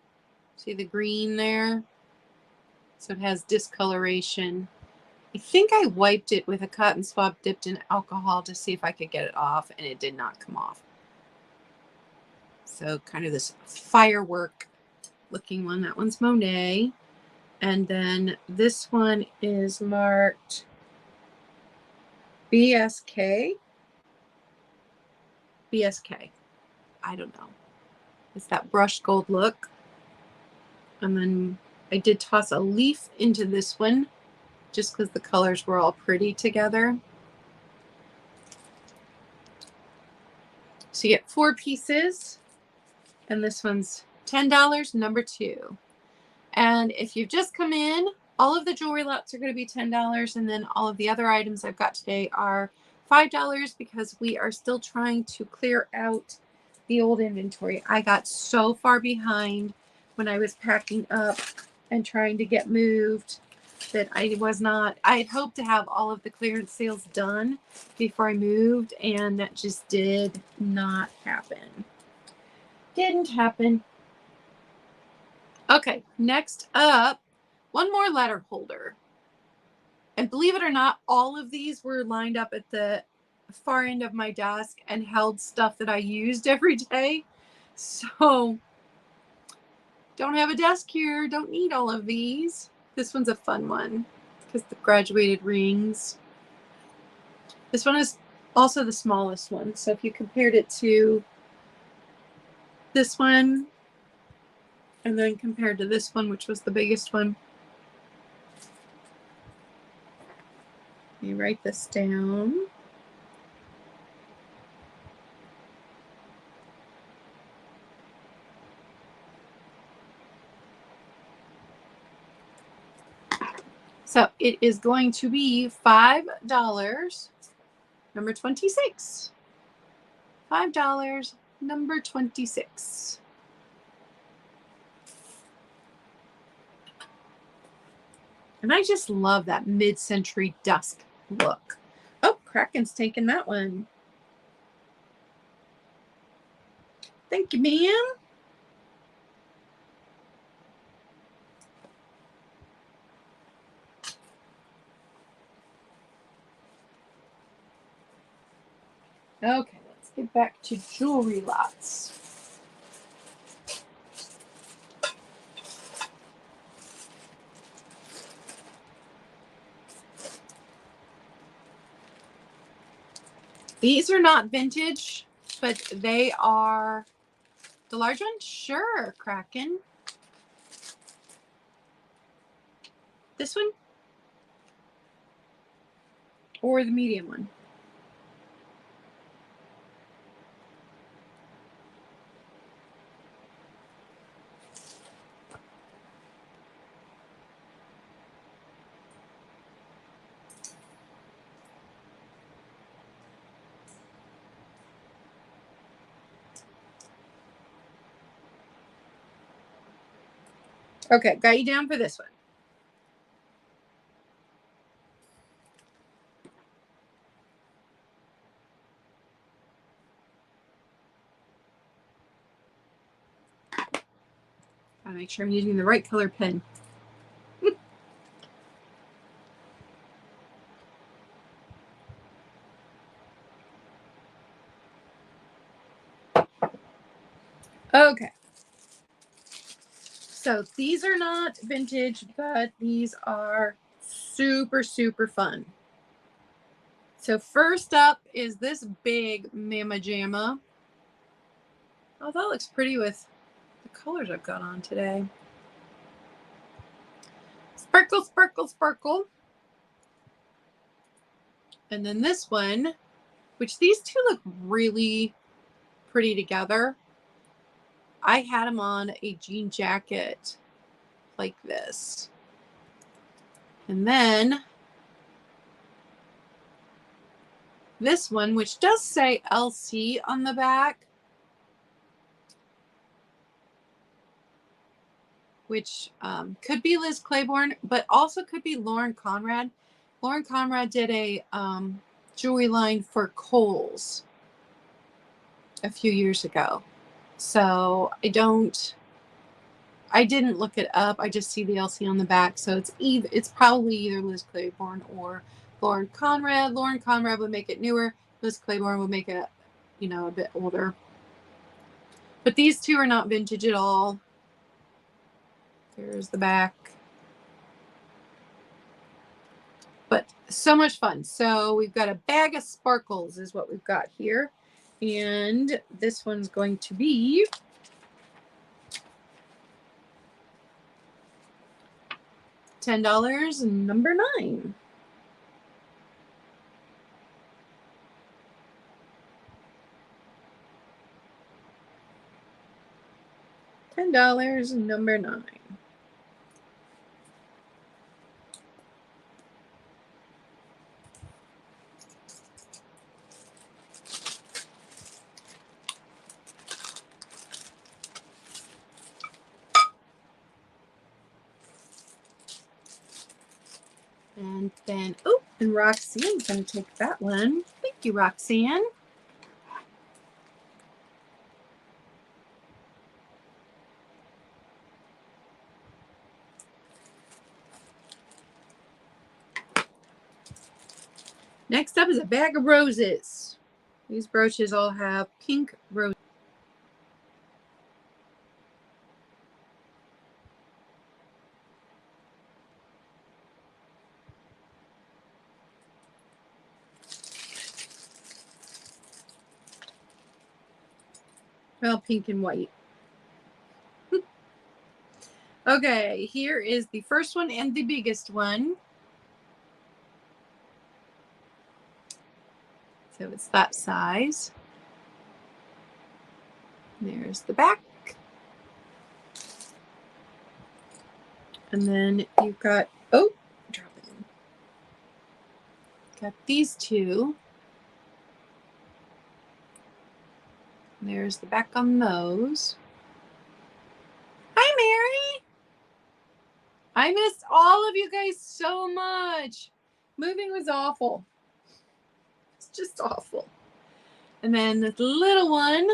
see the green there? So it has discoloration. I think I wiped it with a cotton swab dipped in alcohol to see if I could get it off, and it did not come off. So kind of this firework looking one. That one's Monet. And then this one is marked BSK. BSK. I don't know. It's that brushed gold look. And then I did toss a leaf into this one just because the colors were all pretty together. So you get 4 pieces. And this one's $10, number 2. And if you've just come in, all of the jewelry lots are going to be $10. And then all of the other items I've got today are $5 because we are still trying to clear out the old inventory. I got so far behind when I was packing up and trying to get moved that I had hoped to have all of the clearance sales done before I moved, and that just did not happen. Didn't happen. Okay, next up, one more letter holder. And believe it or not, all of these were lined up at the far end of my desk and held stuff that I used every day. So don't have a desk here, don't need all of these. This one's a fun one because the graduated rings. This one is also the smallest one. So if you compared it to this one and then compared to this one, which was the biggest one, you write this down. So it is going to be $5 Number 26. $5, number 26. And I just love that mid-century dusk look. Oh, Kraken's taking that one. Thank you, ma'am. Okay, let's get back to jewelry lots. These are not vintage, but they are the large one. Sure, Kraken. This one or the medium one? Okay, got you down for this one. Gotta make sure I'm using the right color pen. Okay. So these are not vintage, but these are super, super fun. So first up is this big Mama Jamma. Oh, that looks pretty with the colors I've got on today. Sparkle, sparkle, sparkle. And then this one, which these two look really pretty together. I had them on a jean jacket like this. And then this one, which does say LC on the back, which could be Liz Claiborne, but also could be Lauren Conrad. Lauren Conrad did a jewelry line for Kohl's a few years ago. So I didn't look it up. I just see the LC on the back. So it's probably either Liz Claiborne or Lauren Conrad. Lauren Conrad would make it newer. Liz Claiborne would make it, a bit older. But these two are not vintage at all. Here's the back. But so much fun. So we've got a bag of sparkles is what we've got here. And this one's going to be $10, number 9. $10, number 9. And then, and Roxanne's going to take that one. Thank you, Roxanne. Next up is a bag of roses. These brooches all have pink roses. Well, pink and white. Okay, here is the first one and the biggest one. So it's that size. There's the back. And then you've got, drop it in. Got these two. There's the back on those. Hi, Mary. I missed all of you guys so much. Moving was awful. It's just awful. And then this little one.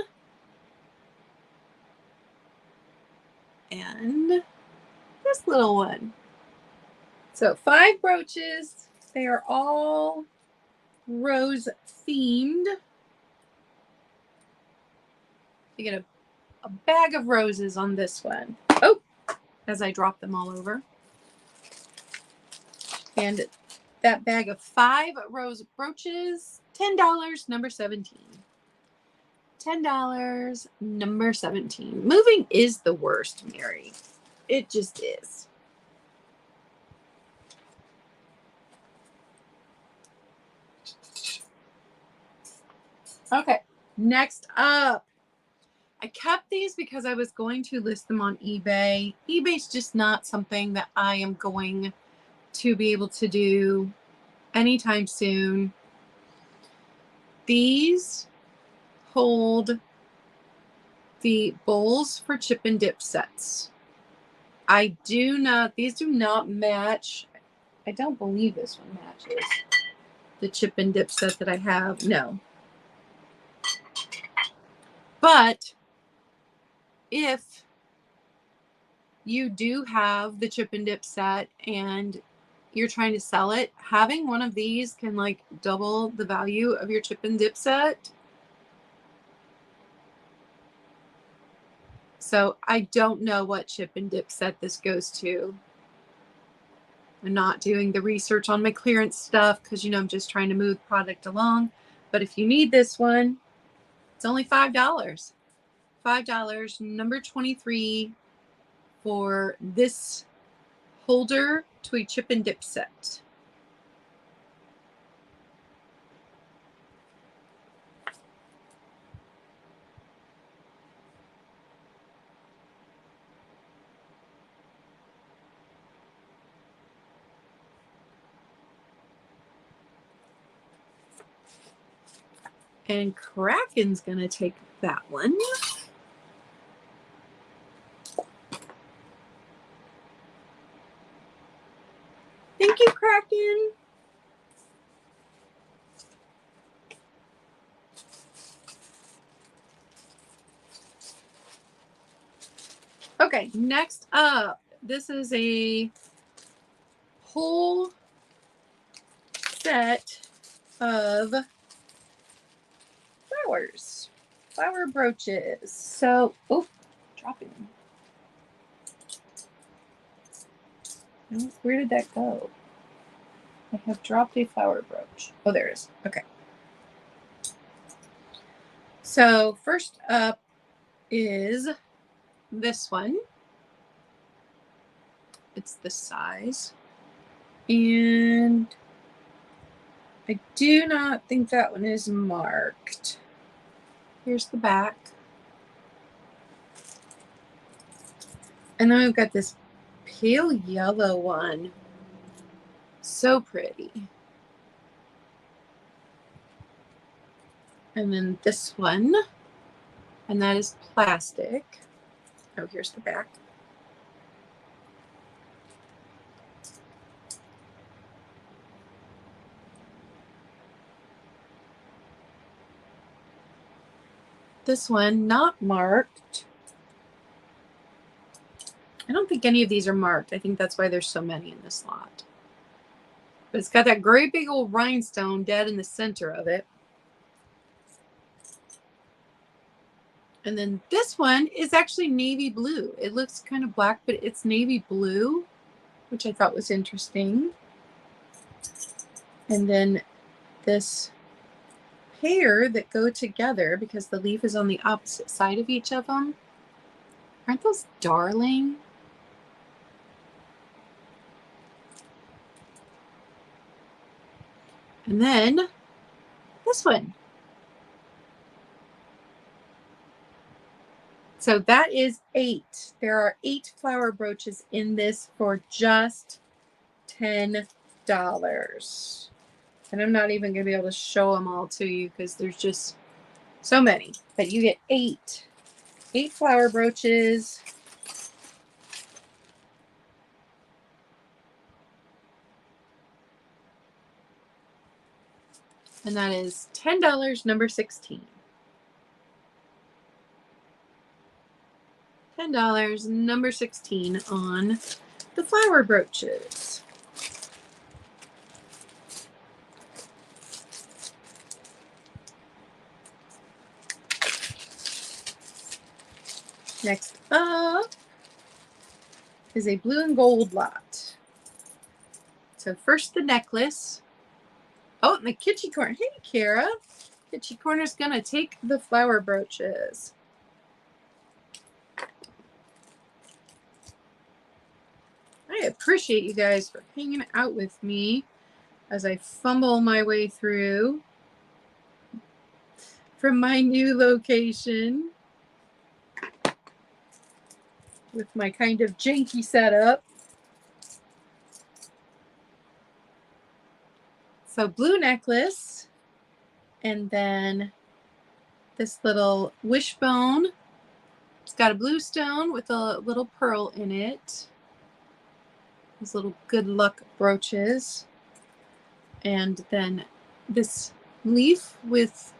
And this little one. So 5 brooches. They are all rose themed. You get a bag of roses on this one. Oh, as I drop them all over. And that bag of 5 rose brooches, $10, number 17. $10, number 17. Moving is the worst, Mary. It just is. Okay, next up. I kept these because I was going to list them on eBay. eBay's just not something that I am going to be able to do anytime soon. These hold the bowls for chip and dip sets. These do not match. I don't believe this one matches the chip and dip set that I have. No. But if you do have the chip and dip set and you're trying to sell it, having one of these can like double the value of your chip and dip set. So I don't know what chip and dip set this goes to. I'm not doing the research on my clearance stuff because, you know, I'm just trying to move product along. But if you need this one, it's only $5. $5, number 23 for this holder to a chip and dip set. And Kraken's going to take that one. Thank you, Kraken. Okay, next up, this is a whole set of flower brooches. So, oh, dropping them. Where did that go? I have dropped a flower brooch. Oh, there it is. Okay. So first up is this one. It's this size. And I do not think that one is marked. Here's the back. And then we've got this pale yellow one. So pretty. And then this one. And that is plastic. Oh, here's the back. This one, not marked. I don't think any of these are marked. I think that's why there's so many in this lot. But it's got that great big old rhinestone dead in the center of it. And then this one is actually navy blue. It looks kind of black, but it's navy blue, which I thought was interesting. And then this pair that go together because the leaf is on the opposite side of each of them. Aren't those darling? And then this one. So that is 8. There are 8 flower brooches in this for just $10. And I'm not even going to be able to show them all to you because there's just So many, but you get 8 flower brooches. And that is $10, number 16. $10, number 16 on the flower brooches. Next up is a blue and gold lot. So first the necklace. Oh, and the Kitschy Corner. Hey, Kara. Kitschy Corner's going to take the flower brooches. I appreciate you guys for hanging out with me as I fumble my way through from my new location with my kind of janky setup. So blue necklace, and then this little wishbone. It's got a blue stone with a little pearl in it. These little good luck brooches. And then this leaf with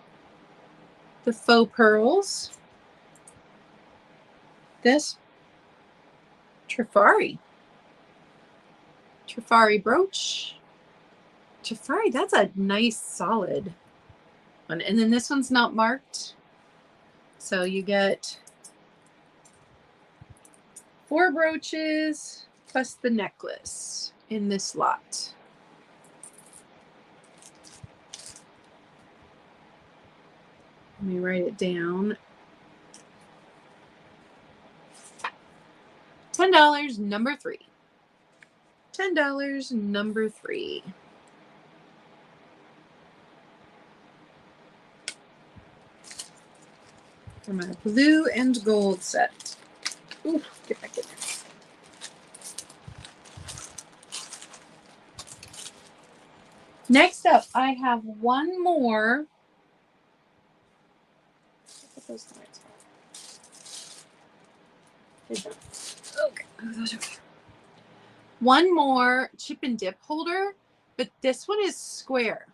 the faux pearls. This Trifari brooch. Trifari, that's a nice solid one. And then this one's not marked. So you get 4 brooches plus the necklace in this lot. Let me write it down. $10, number 3. $10, number 3. For my blue and gold set. Ooh, get back in there. Next up, I have one more. Put those okay. One more chip and dip holder, but this one is square.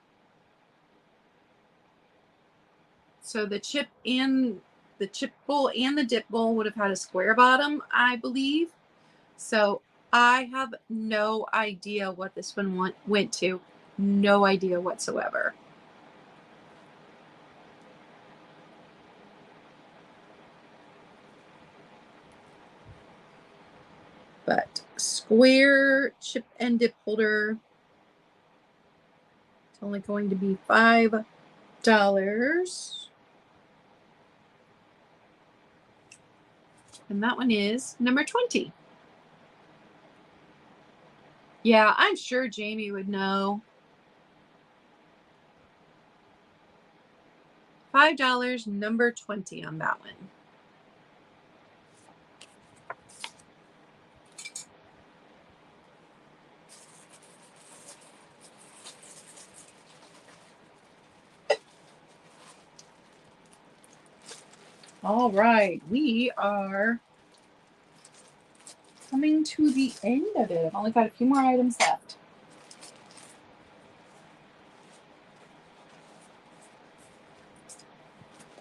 So the chip bowl and the dip bowl would have had a square bottom, I believe. So I have no idea what this one went to. No idea whatsoever. But square chip and dip holder. It's only going to be $5. And that one is number 20. Yeah, I'm sure Jamie would know. $5, number 20 on that one. All right, we are coming to the end of it. I've only got a few more items left.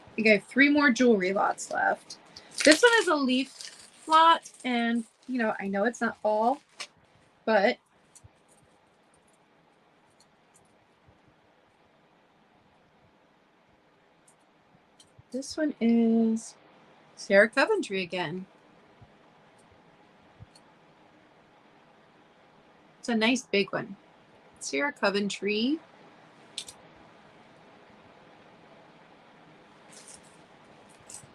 I think I have 3 more jewelry lots left. This one is a leaf lot, and I know it's not all, but this one is Sarah Coventry again. It's a nice big one. Sarah Coventry.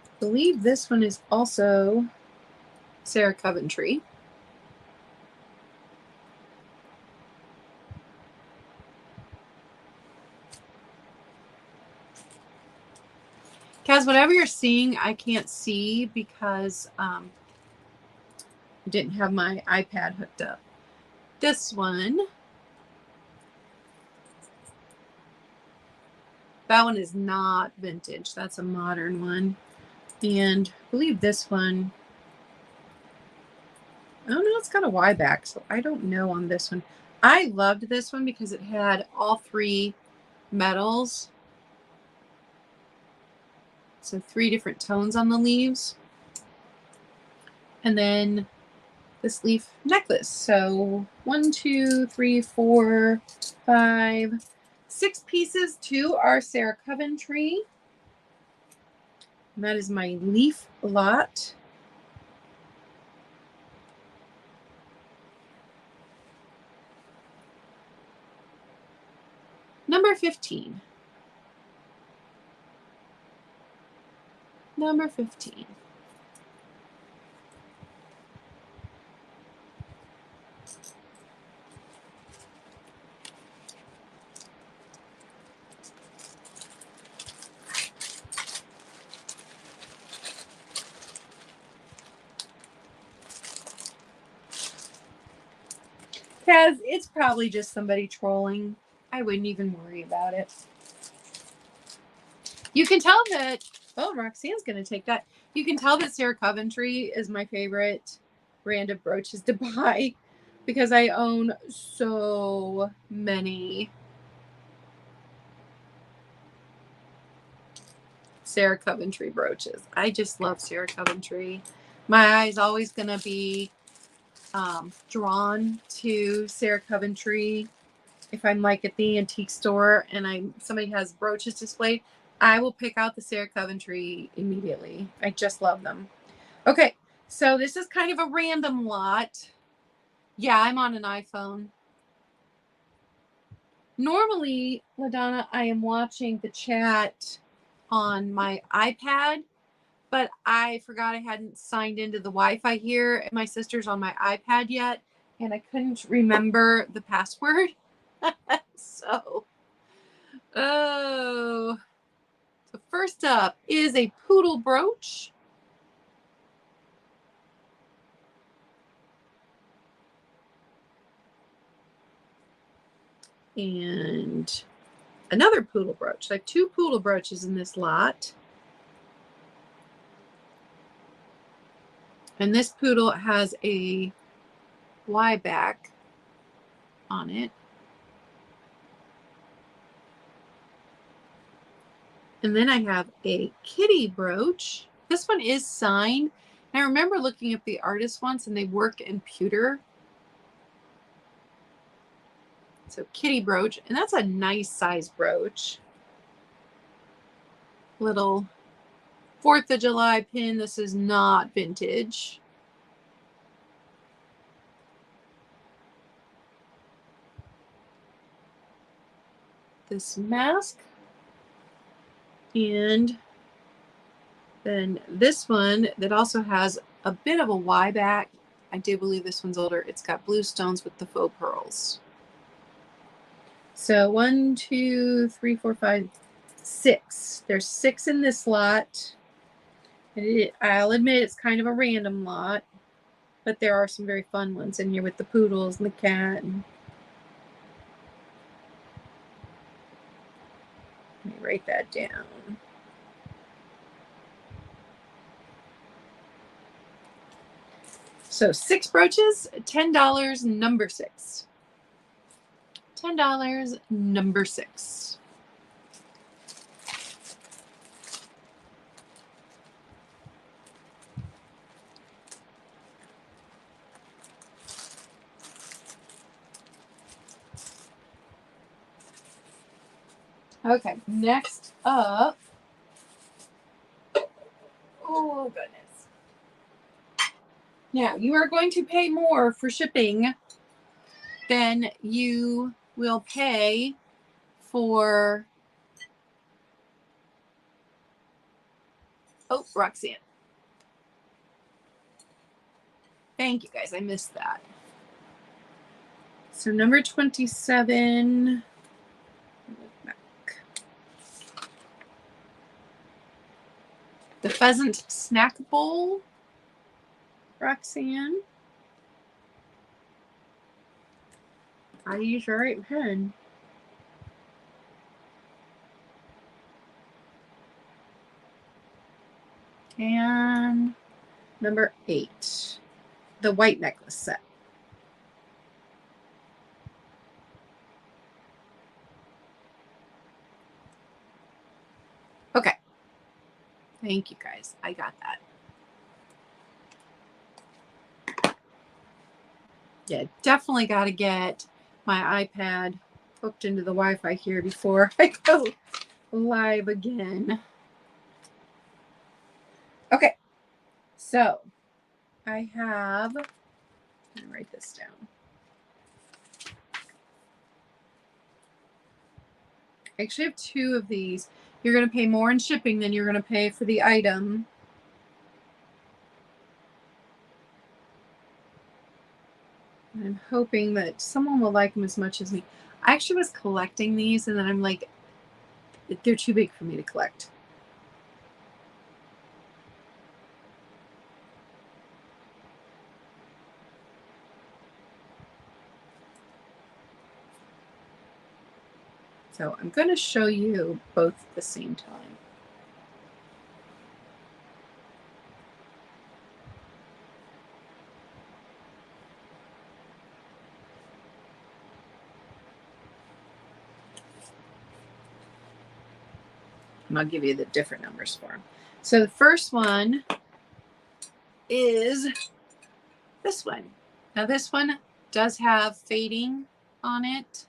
I believe this one is also Sarah Coventry. Kaz, whatever you're seeing, I can't see because I didn't have my iPad hooked up. This one That one is not vintage. That's a modern one. And I believe this one, oh no, it's got a Y back, so I don't know on this one. I loved this one because it had all 3 metals. So 3 different tones on the leaves. And then this leaf necklace. So 1, 2, 3, 4, 5, 6 pieces to our Sarah Coventry. And that is my leaf lot. Number 15. Number 15. Kaz, it's probably just somebody trolling. I wouldn't even worry about it. You can tell that, oh, Roxanne's going to take that. You can tell that Sarah Coventry is my favorite brand of brooches to buy because I own so many Sarah Coventry brooches. I just love Sarah Coventry. My eye's always going to be drawn to Sarah Coventry. If I'm like at the antique store and somebody has brooches displayed, I will pick out the Sarah Coventry immediately. I just love them. Okay, so this is kind of a random lot. Yeah, I'm on an iPhone. Normally, LaDonna, I am watching the chat on my iPad, but I forgot I hadn't signed into the Wi-Fi here at my sister's on my iPad yet, and I couldn't remember the password. So, so first up is a poodle brooch. And another poodle brooch. I have 2 poodle brooches in this lot. And this poodle has a Y back on it. And then I have a kitty brooch. This one is signed. And I remember looking up the artist once and they work in pewter. So kitty brooch. And that's a nice size brooch. Little 4th of July pin. This is not vintage. This mask. And then this one that also has a bit of a Y back. I do believe this one's older. It's got blue stones with the faux pearls. So 1, 2, 3, 4, 5, 6. There's 6 in this lot. I'll admit it's kind of a random lot, but there are some very fun ones in here with the poodles and the cat. Let me write that down. So 6 brooches, $10, number 6. $10, number 6. Okay, next up. Oh, goodness. Now, you are going to pay more for shipping than you will pay for... Oh, Roxanne. Thank you, guys. I missed that. So number 27... The pheasant snack bowl, Roxanne. I use your right pen. And number 8, the white necklace set. Okay. Thank you guys. I got that. Yeah, definitely got to get my iPad hooked into the Wi-Fi here before I go live again. Okay. So I have, let me write this down. I actually have 2 of these. You're going to pay more in shipping than you're going to pay for the item. And I'm hoping that someone will like them as much as me. I actually was collecting these, and then I'm like, they're too big for me to collect. So I'm going to show you both at the same time. And I'll give you the different numbers for them. So the first one is this one. Now this one does have fading on it.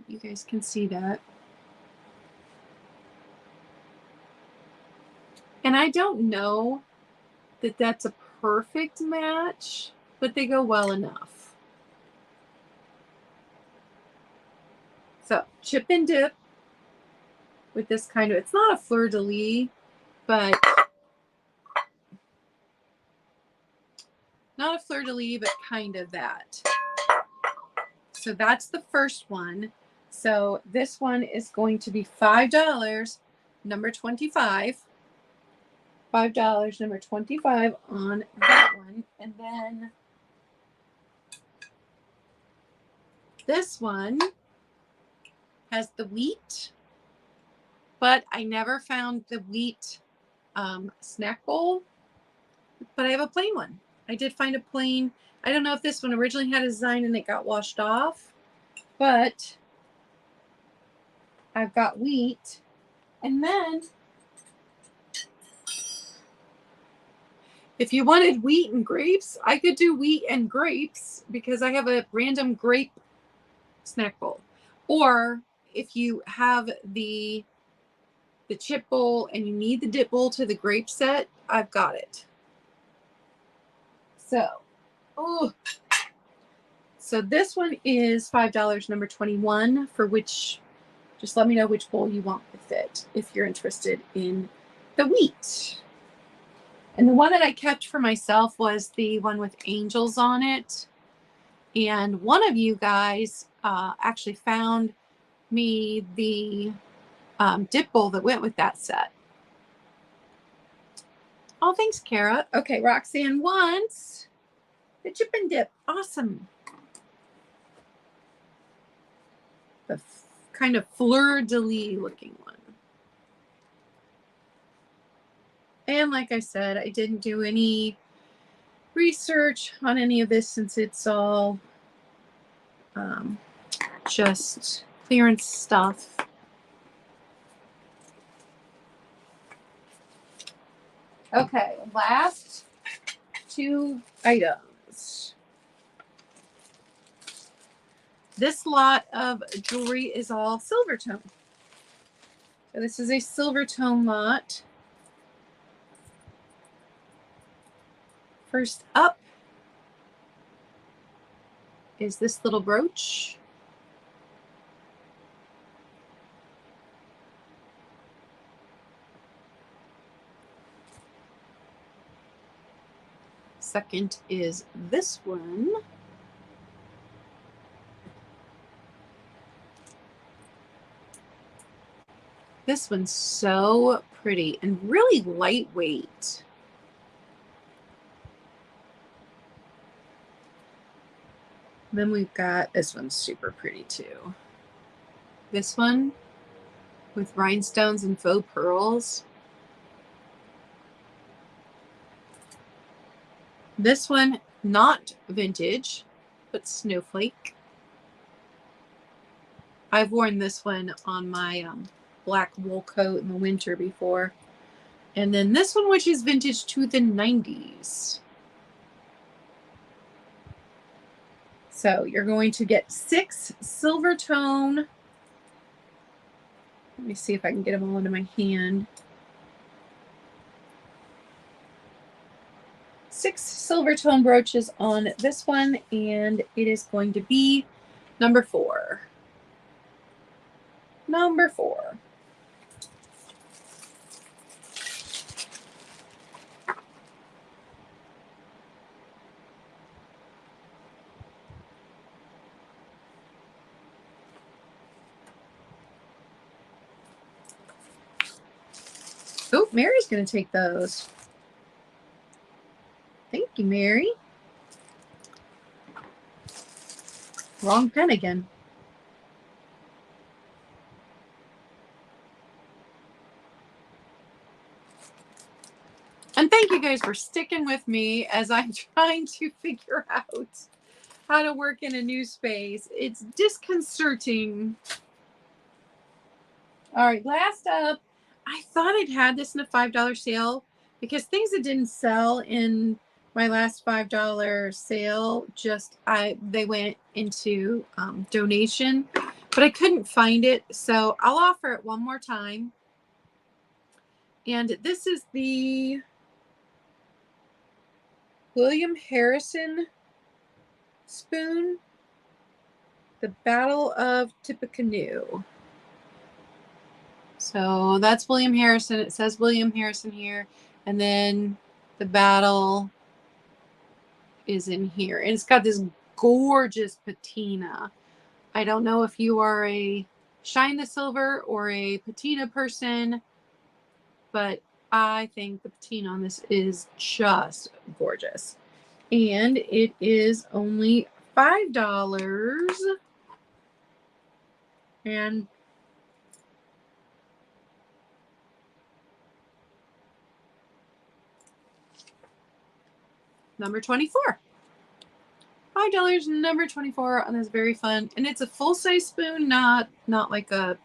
You guys can see that. And I don't know that that's a perfect match, but they go well enough. So chip and dip with this kind of, it's not a fleur-de-lis, but not a fleur-de-lis, but kind of that. So that's the first one. So this one is going to be $5, number 25. $5, number 25 on that one. And then this one has the wheat, but I never found the wheat snack bowl, but I have a plain one. I did find a plain. I don't know if this one originally had a design and it got washed off, but I've got wheat. And then if you wanted wheat and grapes, I could do wheat and grapes because I have a random grape snack bowl. Or if you have the chip bowl and you need the dip bowl to the grape set, I've got it. So this one is $5, number 21, for which, just let me know which bowl you want with it if you're interested in the wheat. And the one that I kept for myself was the one with angels on it. And one of you guys actually found me the dip bowl that went with that set. Oh, thanks, Kara. Okay, Roxanne wants the chip and dip. Awesome. The kind of fleur-de-lis looking one. And like I said, I didn't do any research on any of this since it's all just clearance stuff. Okay, last 2 items. This lot of jewelry is all silver tone. So this is a silver tone lot. First up is this little brooch. Second is this one. This one's so pretty and really lightweight. Then we've got, this one's super pretty too. This one with rhinestones and faux pearls. This one, not vintage, but snowflake. I've worn this one on my black wool coat in the winter before. And then this one, which is vintage to the 90s. So you're going to get 6 silver tone. Let me see if I can get them all into my hand. 6 silver tone brooches on this one, and it is going to be number 4. Number 4. Oh, Mary's going to take those. Thank you, Mary. Wrong pen again. And thank you guys for sticking with me as I'm trying to figure out how to work in a new space. It's disconcerting. All right, last up, I thought I'd had this in a $5 sale because things that didn't sell in my last $5 sale, they went into donation, but I couldn't find it. So I'll offer it one more time. And this is the William Harrison spoon, the Battle of Tippecanoe. So that's William Harrison. It says William Harrison here. And then the battle is in here. And it's got this gorgeous patina. I don't know if you are a shine the silver or a patina person, but I think the patina on this is just gorgeous. And it is only $5. And number 24. $5, number 24 on this, very fun. And it's a full-size spoon, not like a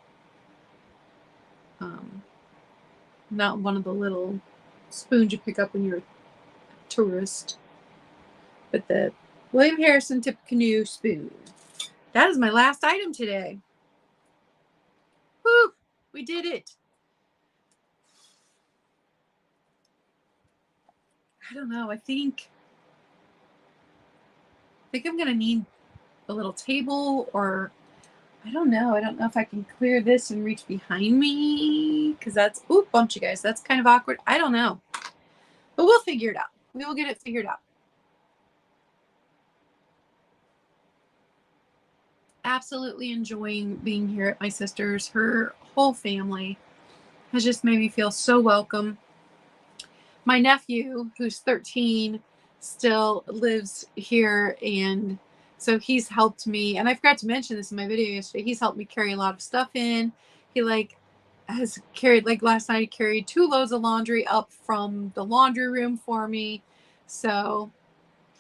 not one of the little spoons you pick up when you're a tourist, but the William Harrison Tippecanoe spoon. That is my last item today. Woo! We did it. I don't know. I think I'm gonna need a little table, or I don't know. I don't know if I can clear this and reach behind me, because that's, ooh, bumped you guys. That's kind of awkward. I don't know, but we'll figure it out. We will get it figured out. Absolutely enjoying being here at my sister's. Her whole family has just made me feel so welcome. My nephew, who's 13, still lives here, and so he's helped me. And I forgot to mention this in my video yesterday. He's helped me carry a lot of stuff in. He has carried, like last night, he carried 2 loads of laundry up from the laundry room for me. So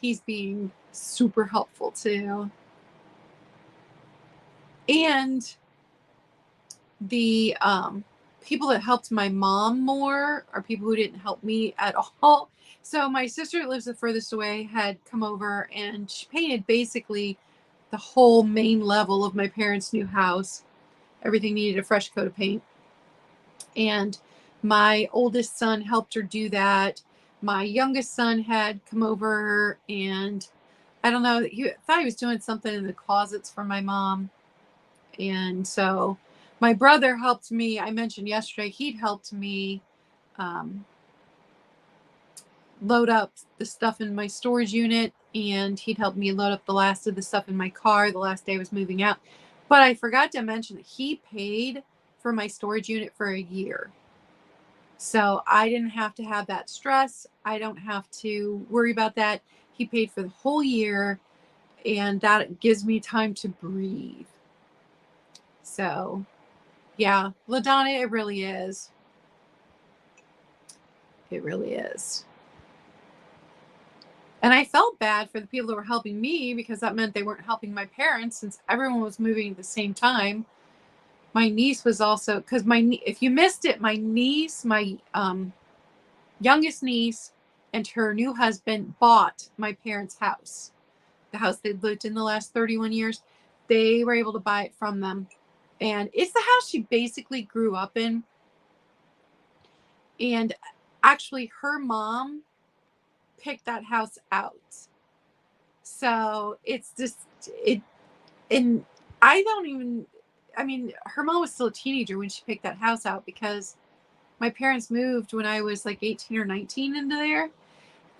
he's being super helpful too. And the people that helped my mom more are people who didn't help me at all. So my sister that lives the furthest away had come over, and she painted basically the whole main level of my parents' new house. Everything needed a fresh coat of paint. And my oldest son helped her do that. My youngest son had come over, and I don't know, he thought he was doing something in the closets for my mom. And so my brother helped me. I mentioned yesterday, he'd helped me load up the stuff in my storage unit, and he'd helped me load up the last of the stuff in my car the last day I was moving out. But I forgot to mention that he paid for my storage unit for a year. So I didn't have to have that stress. I don't have to worry about that. He paid for the whole year, and that gives me time to breathe. So Yeah, LaDonna, it really is. It really is. And I felt bad for the people that were helping me because that meant they weren't helping my parents since everyone was moving at the same time. My niece was also, because if you missed it, my niece, my youngest niece, and her new husband bought my parents' house, the house they'd lived in the last 31 years. They were able to buy it from them. And it's the house she basically grew up in. And actually, her mom picked that house out. So it's just, and I don't even, I mean, her mom was still a teenager when she picked that house out because my parents moved when I was like 18 or 19 into there.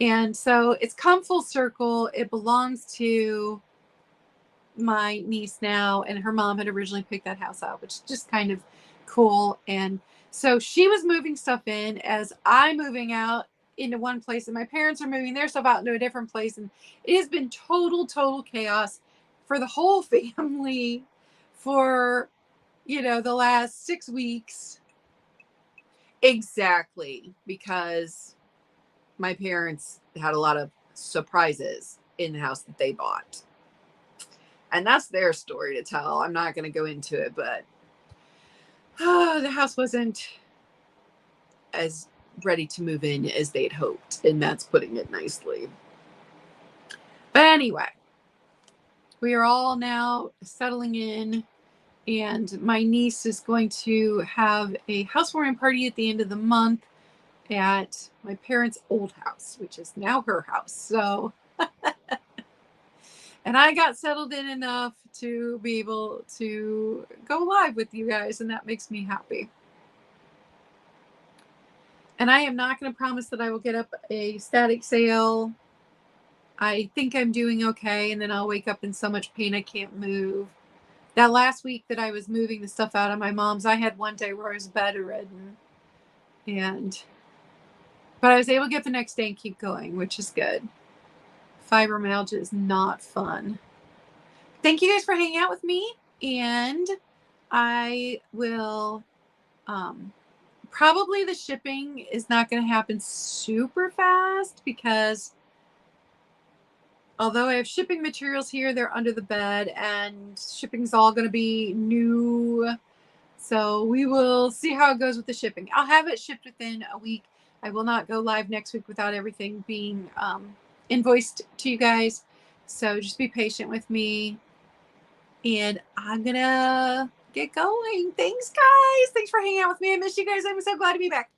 And so it's come full circle. It belongs to my niece now, and her mom had originally picked that house out, which is just kind of cool. And so she was moving stuff in as I'm moving out into one place, and my parents are moving their stuff out into a different place. And it has been total chaos for the whole family for, the last 6 weeks. Exactly, because my parents had a lot of surprises in the house that they bought. And that's their story to tell. I'm not going to go into it, but the house wasn't as ready to move in as they'd hoped. And that's putting it nicely. But anyway, we are all now settling in. And my niece is going to have a housewarming party at the end of the month at my parents' old house, which is now her house. So, and I got settled in enough to be able to go live with you guys, and that makes me happy. And I am not going to promise that I will get up a static sale. I think I'm doing okay, and then I'll wake up in so much pain I can't move. That last week that I was moving the stuff out of my mom's, I had one day where I was bedridden. But I was able to get the next day and keep going, which is good. Fibromyalgia is not fun. Thank you guys for hanging out with me. And I will, probably the shipping is not going to happen super fast because although I have shipping materials here, they're under the bed and shipping's all going to be new. So we will see how it goes with the shipping. I'll have it shipped within a week. I will not go live next week without everything being invoiced to you guys. So just be patient with me. And I'm going to get going. Thanks, guys. Thanks for hanging out with me. I miss you guys. I'm so glad to be back.